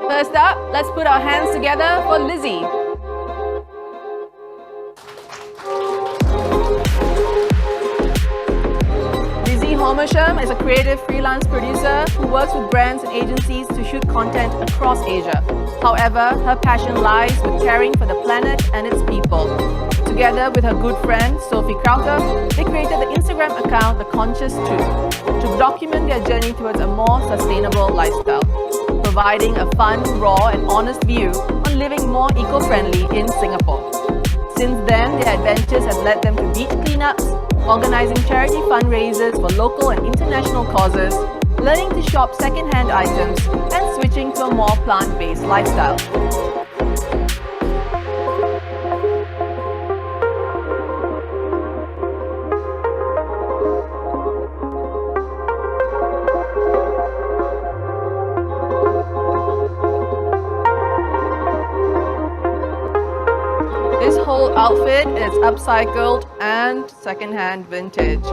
First up, let's put our hands together for Lizzie. Homersham is a creative freelance producer who works with brands and agencies to shoot content across Asia. However, her passion lies with caring for the planet and its people. Together with her good friend, Sophie Crowther, they created the Instagram account The Conscious Truth to document their journey towards a more sustainable lifestyle, providing a fun, raw and honest view on living more eco-friendly in Singapore. Since then, their adventures have led them to beach cleanups, organizing charity fundraisers for local and international causes, learning to shop second-hand items, and switching to a more plant-based lifestyle. This whole outfit is upcycled and second-hand vintage.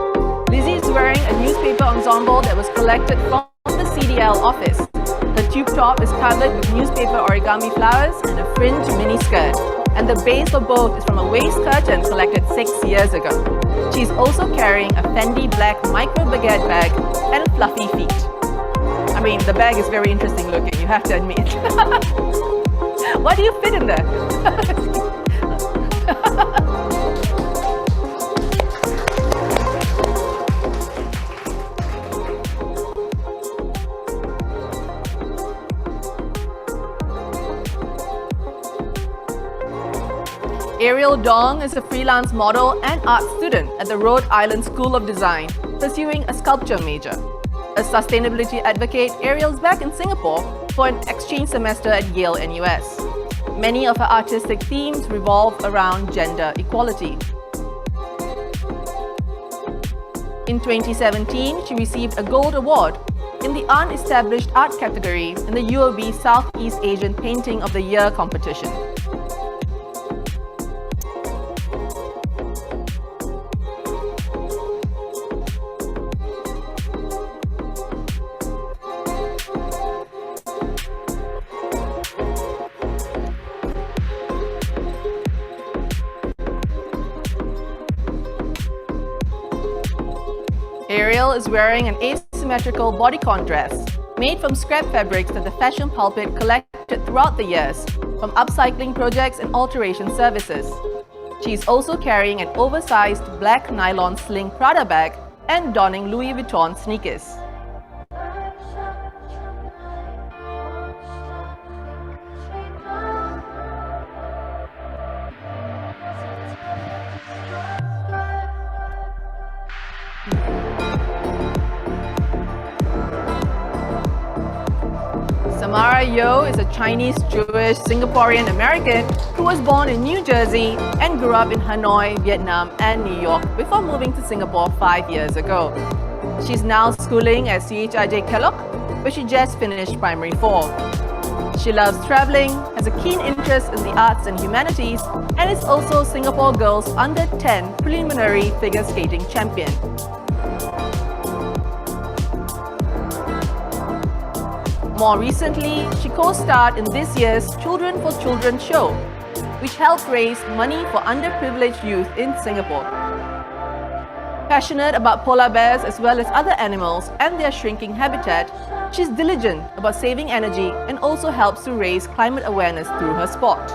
Lizzie is wearing a newspaper ensemble that was collected from the CDL office. Her tube top is covered with newspaper origami flowers and a fringe mini skirt. and the base of both is from a waist curtain collected 6 years ago. She's also carrying a Fendi black micro baguette bag and fluffy feet. I mean, the bag is very interesting looking, you have to admit. What do you fit in there? Ariel Dong is a freelance model and art student at the Rhode Island School of Design, pursuing a sculpture major. A sustainability advocate, Ariel's back in Singapore for an exchange semester at Yale NUS. Many of her artistic themes revolve around gender equality. In 2017, she received a Gold Award in the Unestablished Art category in the UOB Southeast Asian Painting of the Year competition. Ariel is wearing an asymmetrical bodycon dress made from scrap fabrics that the fashion pulpit collected throughout the years from upcycling projects and alteration services. She's also carrying an oversized black nylon sling Prada bag and donning Louis Vuitton sneakers. Samara Yo is a Chinese, Jewish, Singaporean American who was born in New Jersey and grew up in Hanoi, Vietnam and New York before moving to Singapore 5 years ago. She's now schooling at CHIJ Kellogg, where she just finished primary 4. She loves traveling, has a keen interest in the arts and humanities, and is also Singapore Girls Under 10 preliminary figure skating champion. More recently, she co-starred in this year's Children for Children show, which helped raise money for underprivileged youth in Singapore. Passionate about polar bears as well as other animals and their shrinking habitat, she's diligent about saving energy and also helps to raise climate awareness through her sport.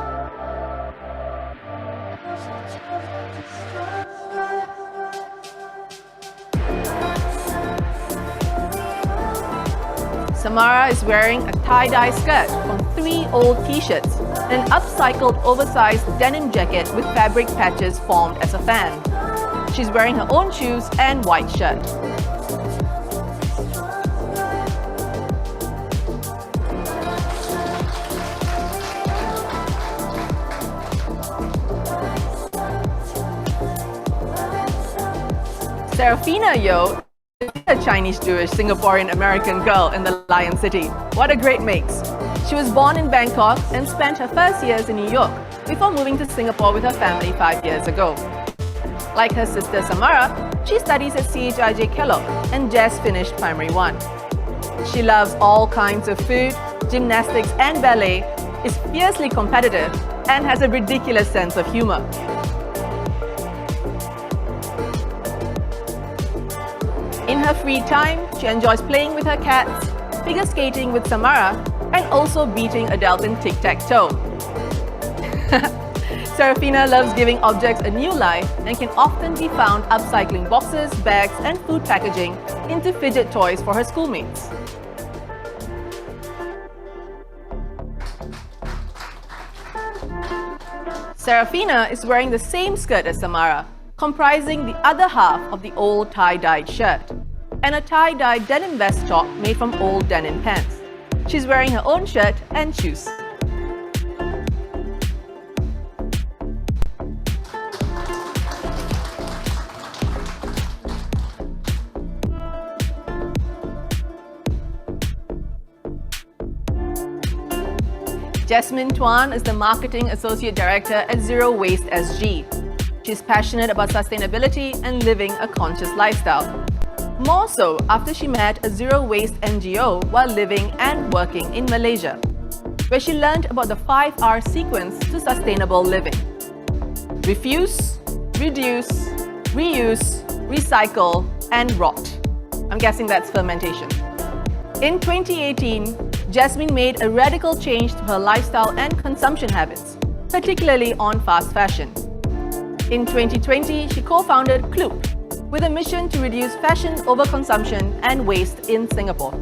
Samara is wearing a tie-dye skirt from 3 old t-shirts and an upcycled oversized denim jacket with fabric patches formed as a fan. She's wearing her own shoes and white shirt. Serafina Yo, a Chinese, Jewish, Singaporean American girl in the Lion City. What a great mix! She was born in Bangkok and spent her first years in New York before moving to Singapore with her family 5 years ago. Like her sister Samara, she studies at CHIJ Kellogg and just finished primary 1. She loves all kinds of food, gymnastics and ballet, is fiercely competitive and has a ridiculous sense of humor. In her free time, she enjoys playing with her cats, figure skating with Samara, and also beating Adele in tic-tac-toe. Serafina loves giving objects a new life and can often be found upcycling boxes, bags, and food packaging into fidget toys for her schoolmates. Serafina is wearing the same skirt as Samara, comprising the other half of the old tie-dyed shirt, and a tie-dyed denim vest top made from old denim pants. She's wearing her own shirt and shoes. Jasmine Tuan is the Marketing Associate Director at Zero Waste SG. She's passionate about sustainability and living a conscious lifestyle. More so after she met a zero waste NGO while living and working in Malaysia. where she learned about the 5R sequence to sustainable living. Refuse, reduce, reuse, recycle, and rot. I'm guessing that's fermentation. In 2018, Jasmine made a radical change to her lifestyle and consumption habits, particularly on fast fashion. In 2020, she co-founded Kloop with a mission to reduce fashion overconsumption and waste in Singapore.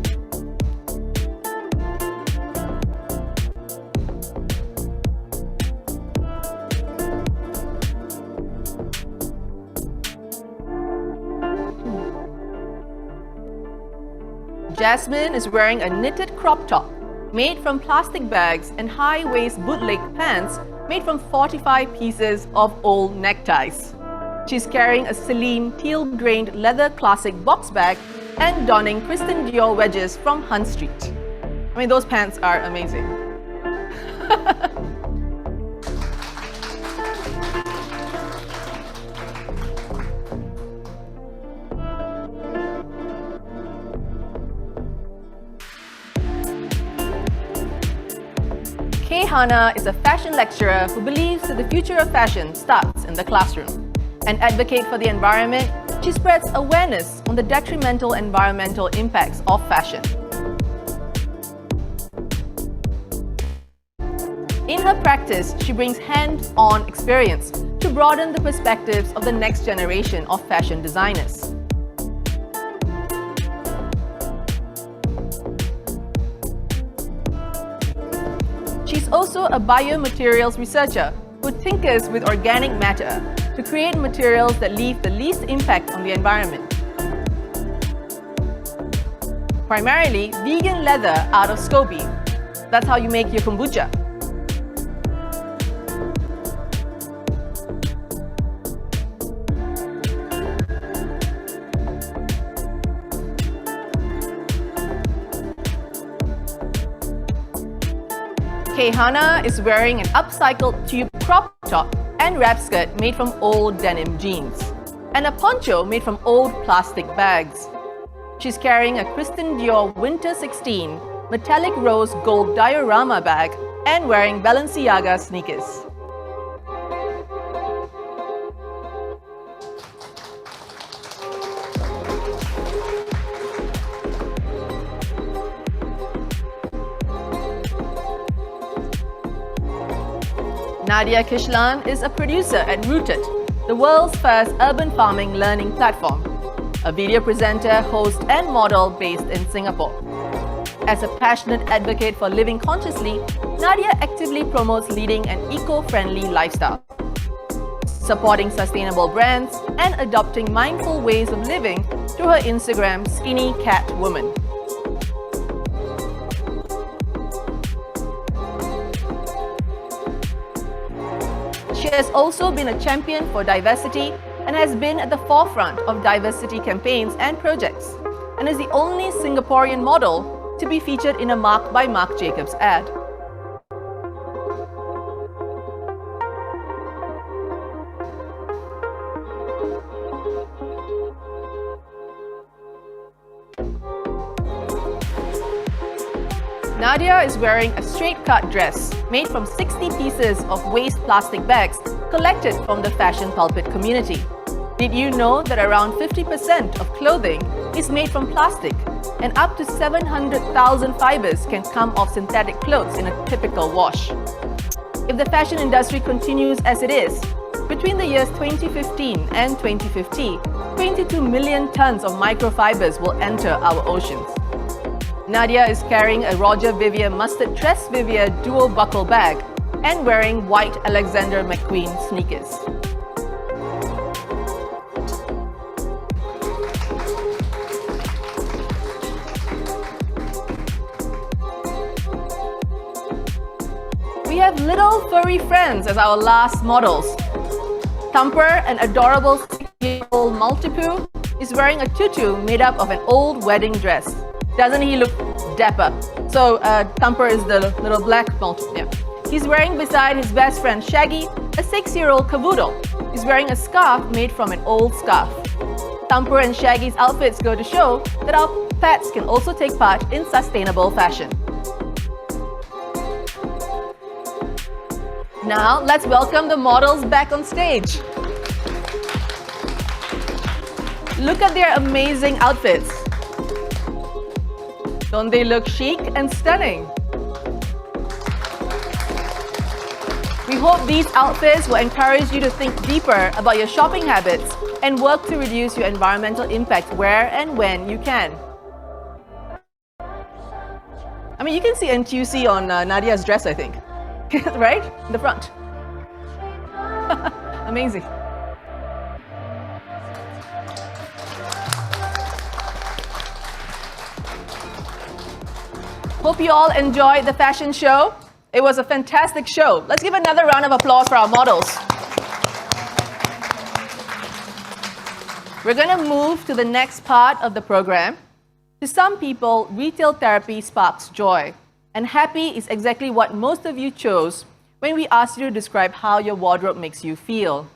Jasmine is wearing a knitted crop top made from plastic bags and high-waist bootleg pants made from 45 pieces of old neckties. She's carrying a Celine teal-grained leather classic box bag and donning Christian Dior wedges from Hunt Street. I mean, those pants are amazing. Kay Hana is a fashion lecturer who believes that the future of fashion starts in the classroom. An advocate for the environment, she spreads awareness on the detrimental environmental impacts of fashion. In her practice, she brings hands-on experience to broaden the perspectives of the next generation of fashion designers. She's also a biomaterials researcher who tinkers with organic matter to create materials that leave the least impact on the environment. Primarily vegan leather out of SCOBY. That's how you make your kombucha. Kay Hana is wearing an upcycled tube crop top and wrap skirt made from old denim jeans, and a poncho made from old plastic bags. She's carrying a Christian Dior Winter 16 metallic rose gold diorama bag and wearing Balenciaga sneakers. Nadia Kishlan is a producer at Rooted, the world's first urban farming learning platform, a video presenter, host, and model based in Singapore. As a passionate advocate for living consciously, Nadia actively promotes leading an eco-friendly lifestyle, supporting sustainable brands and adopting mindful ways of living through her Instagram Skinny Cat Woman. She has also been a champion for diversity and has been at the forefront of diversity campaigns and projects, and is the only Singaporean model to be featured in a Marc by Marc Jacobs ad. Nadia is wearing a straight-cut dress made from 60 pieces of waste plastic bags collected from the fashion pulpit community. Did you know that around 50% of clothing is made from plastic, and up to 700,000 fibers can come off synthetic clothes in a typical wash? If the fashion industry continues as it is, between the years 2015 and 2050, 22 million tons of microfibers will enter our oceans. Nadia is carrying a Roger Vivier Mustard Tress Vivier dual buckle bag and wearing white Alexander McQueen sneakers. We have little furry friends as our last models. Thumper, an adorable 6-year-old Maltipoo, is wearing a tutu made up of an old wedding dress. Doesn't he look dapper? So Thumper is the little black Maltipoo. Yeah. He's wearing beside his best friend Shaggy a 6-year-old cavoodle. He's wearing a scarf made from an old scarf. Thumper and Shaggy's outfits go to show that our pets can also take part in sustainable fashion. Now, let's welcome the models back on stage. Look at their amazing outfits. Don't they look chic and stunning? We hope these outfits will encourage you to think deeper about your shopping habits and work to reduce your environmental impact where and when you can. I mean, you can see NTUC on Nadia's dress, I think. Right? In the front. Amazing. Hope you all enjoyed the fashion show. It was a fantastic show. Let's give another round of applause for our models. We're going to move to the next part of the program. To some people, retail therapy sparks joy. And happy is exactly what most of you chose when we asked you to describe how your wardrobe makes you feel.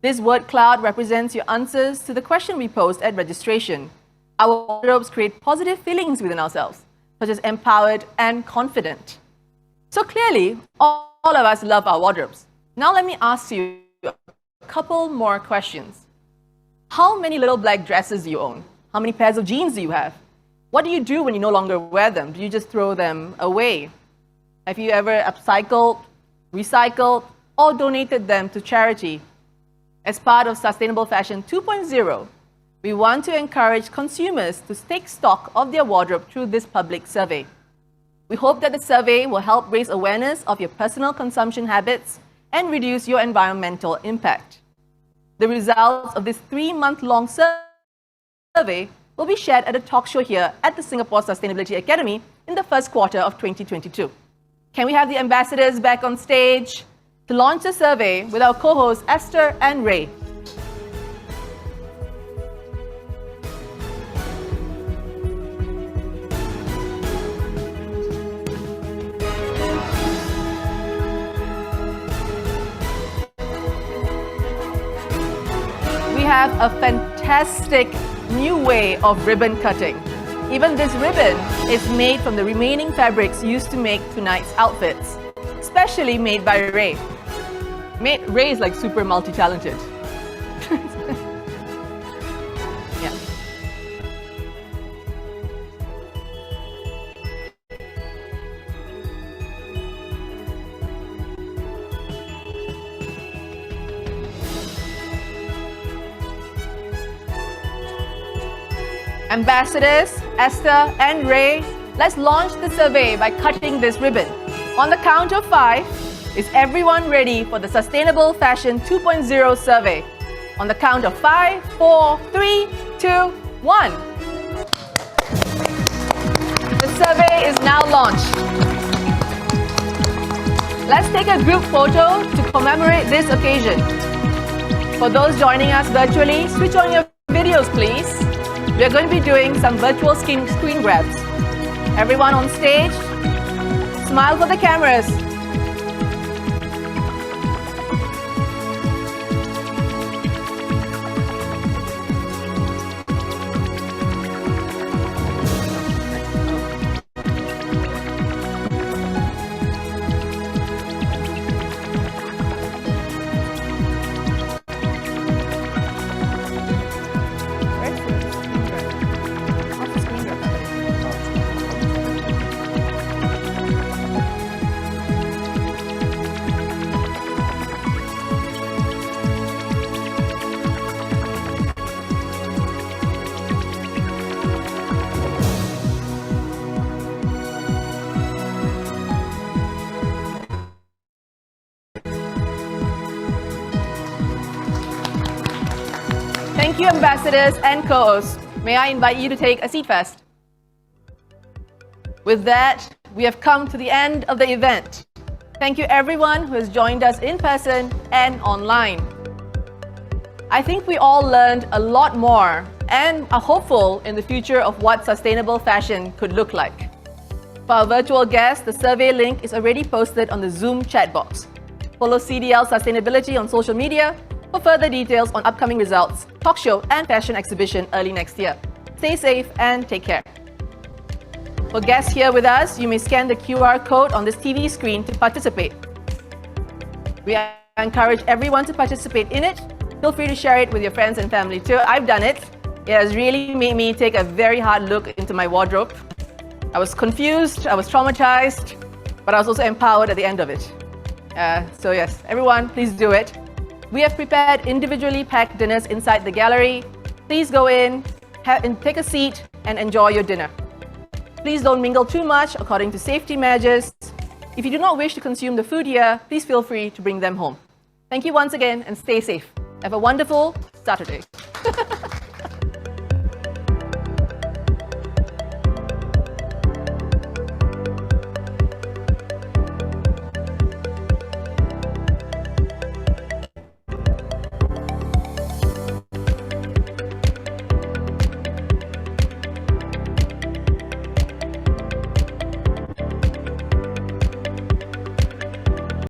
This word cloud represents your answers to the question we posed at registration. Our wardrobes create positive feelings within ourselves, such as empowered and confident. So clearly, all of us love our wardrobes. Now let me ask you a couple more questions. How many little black dresses do you own? How many pairs of jeans do you have? What do you do when you no longer wear them? Do you just throw them away? Have you ever upcycled, recycled, or donated them to charity? As part of Sustainable Fashion 2.0, we want to encourage consumers to take stock of their wardrobe through this public survey. We hope that the survey will help raise awareness of your personal consumption habits and reduce your environmental impact. The results of this 3-month-long survey will be shared at a talk show here at the Singapore Sustainability Academy in the first quarter of 2022. Can we have the ambassadors back on stage to launch the survey with our co-hosts Esther and Ray? We have a fantastic new way of ribbon cutting. Even this ribbon is made from the remaining fabrics used to make tonight's outfits, specially made by Ray. Ray is like super multi-talented. Yeah. Ambassadors, Esther and Ray, let's launch the survey by cutting this ribbon. On the count of 5, is everyone ready for the Sustainable Fashion 2.0 survey? On the count of 5, 4, 3, 2, 1. The survey is now launched. Let's take a group photo to commemorate this occasion. For those joining us virtually, switch on your videos, please. We are going to be doing some virtual screen grabs. Everyone on stage, smile for the cameras. Thank you, ambassadors and co-hosts. May I invite you to take a seat first. With that, we have come to the end of the event. Thank you everyone who has joined us in person and online. I think we all learned a lot more and are hopeful in the future of what sustainable fashion could look like. For our virtual guests, the survey link is already posted on the Zoom chat box. Follow CDL Sustainability on social media for further details on upcoming results, talk show and fashion exhibition early next year. Stay safe and take care. For guests here with us, you may scan the QR code on this TV screen to participate. We encourage everyone to participate in it. Feel free to share it with your friends and family too. I've done it. It has really made me take a very hard look into my wardrobe. I was confused, I was traumatized, but I was also empowered at the end of it. So yes, everyone, please do it. We have prepared individually packed dinners inside the gallery. Please go in, take a seat, and enjoy your dinner. Please don't mingle too much according to safety measures. If you do not wish to consume the food here, please feel free to bring them home. Thank you once again and stay safe. Have a wonderful Saturday.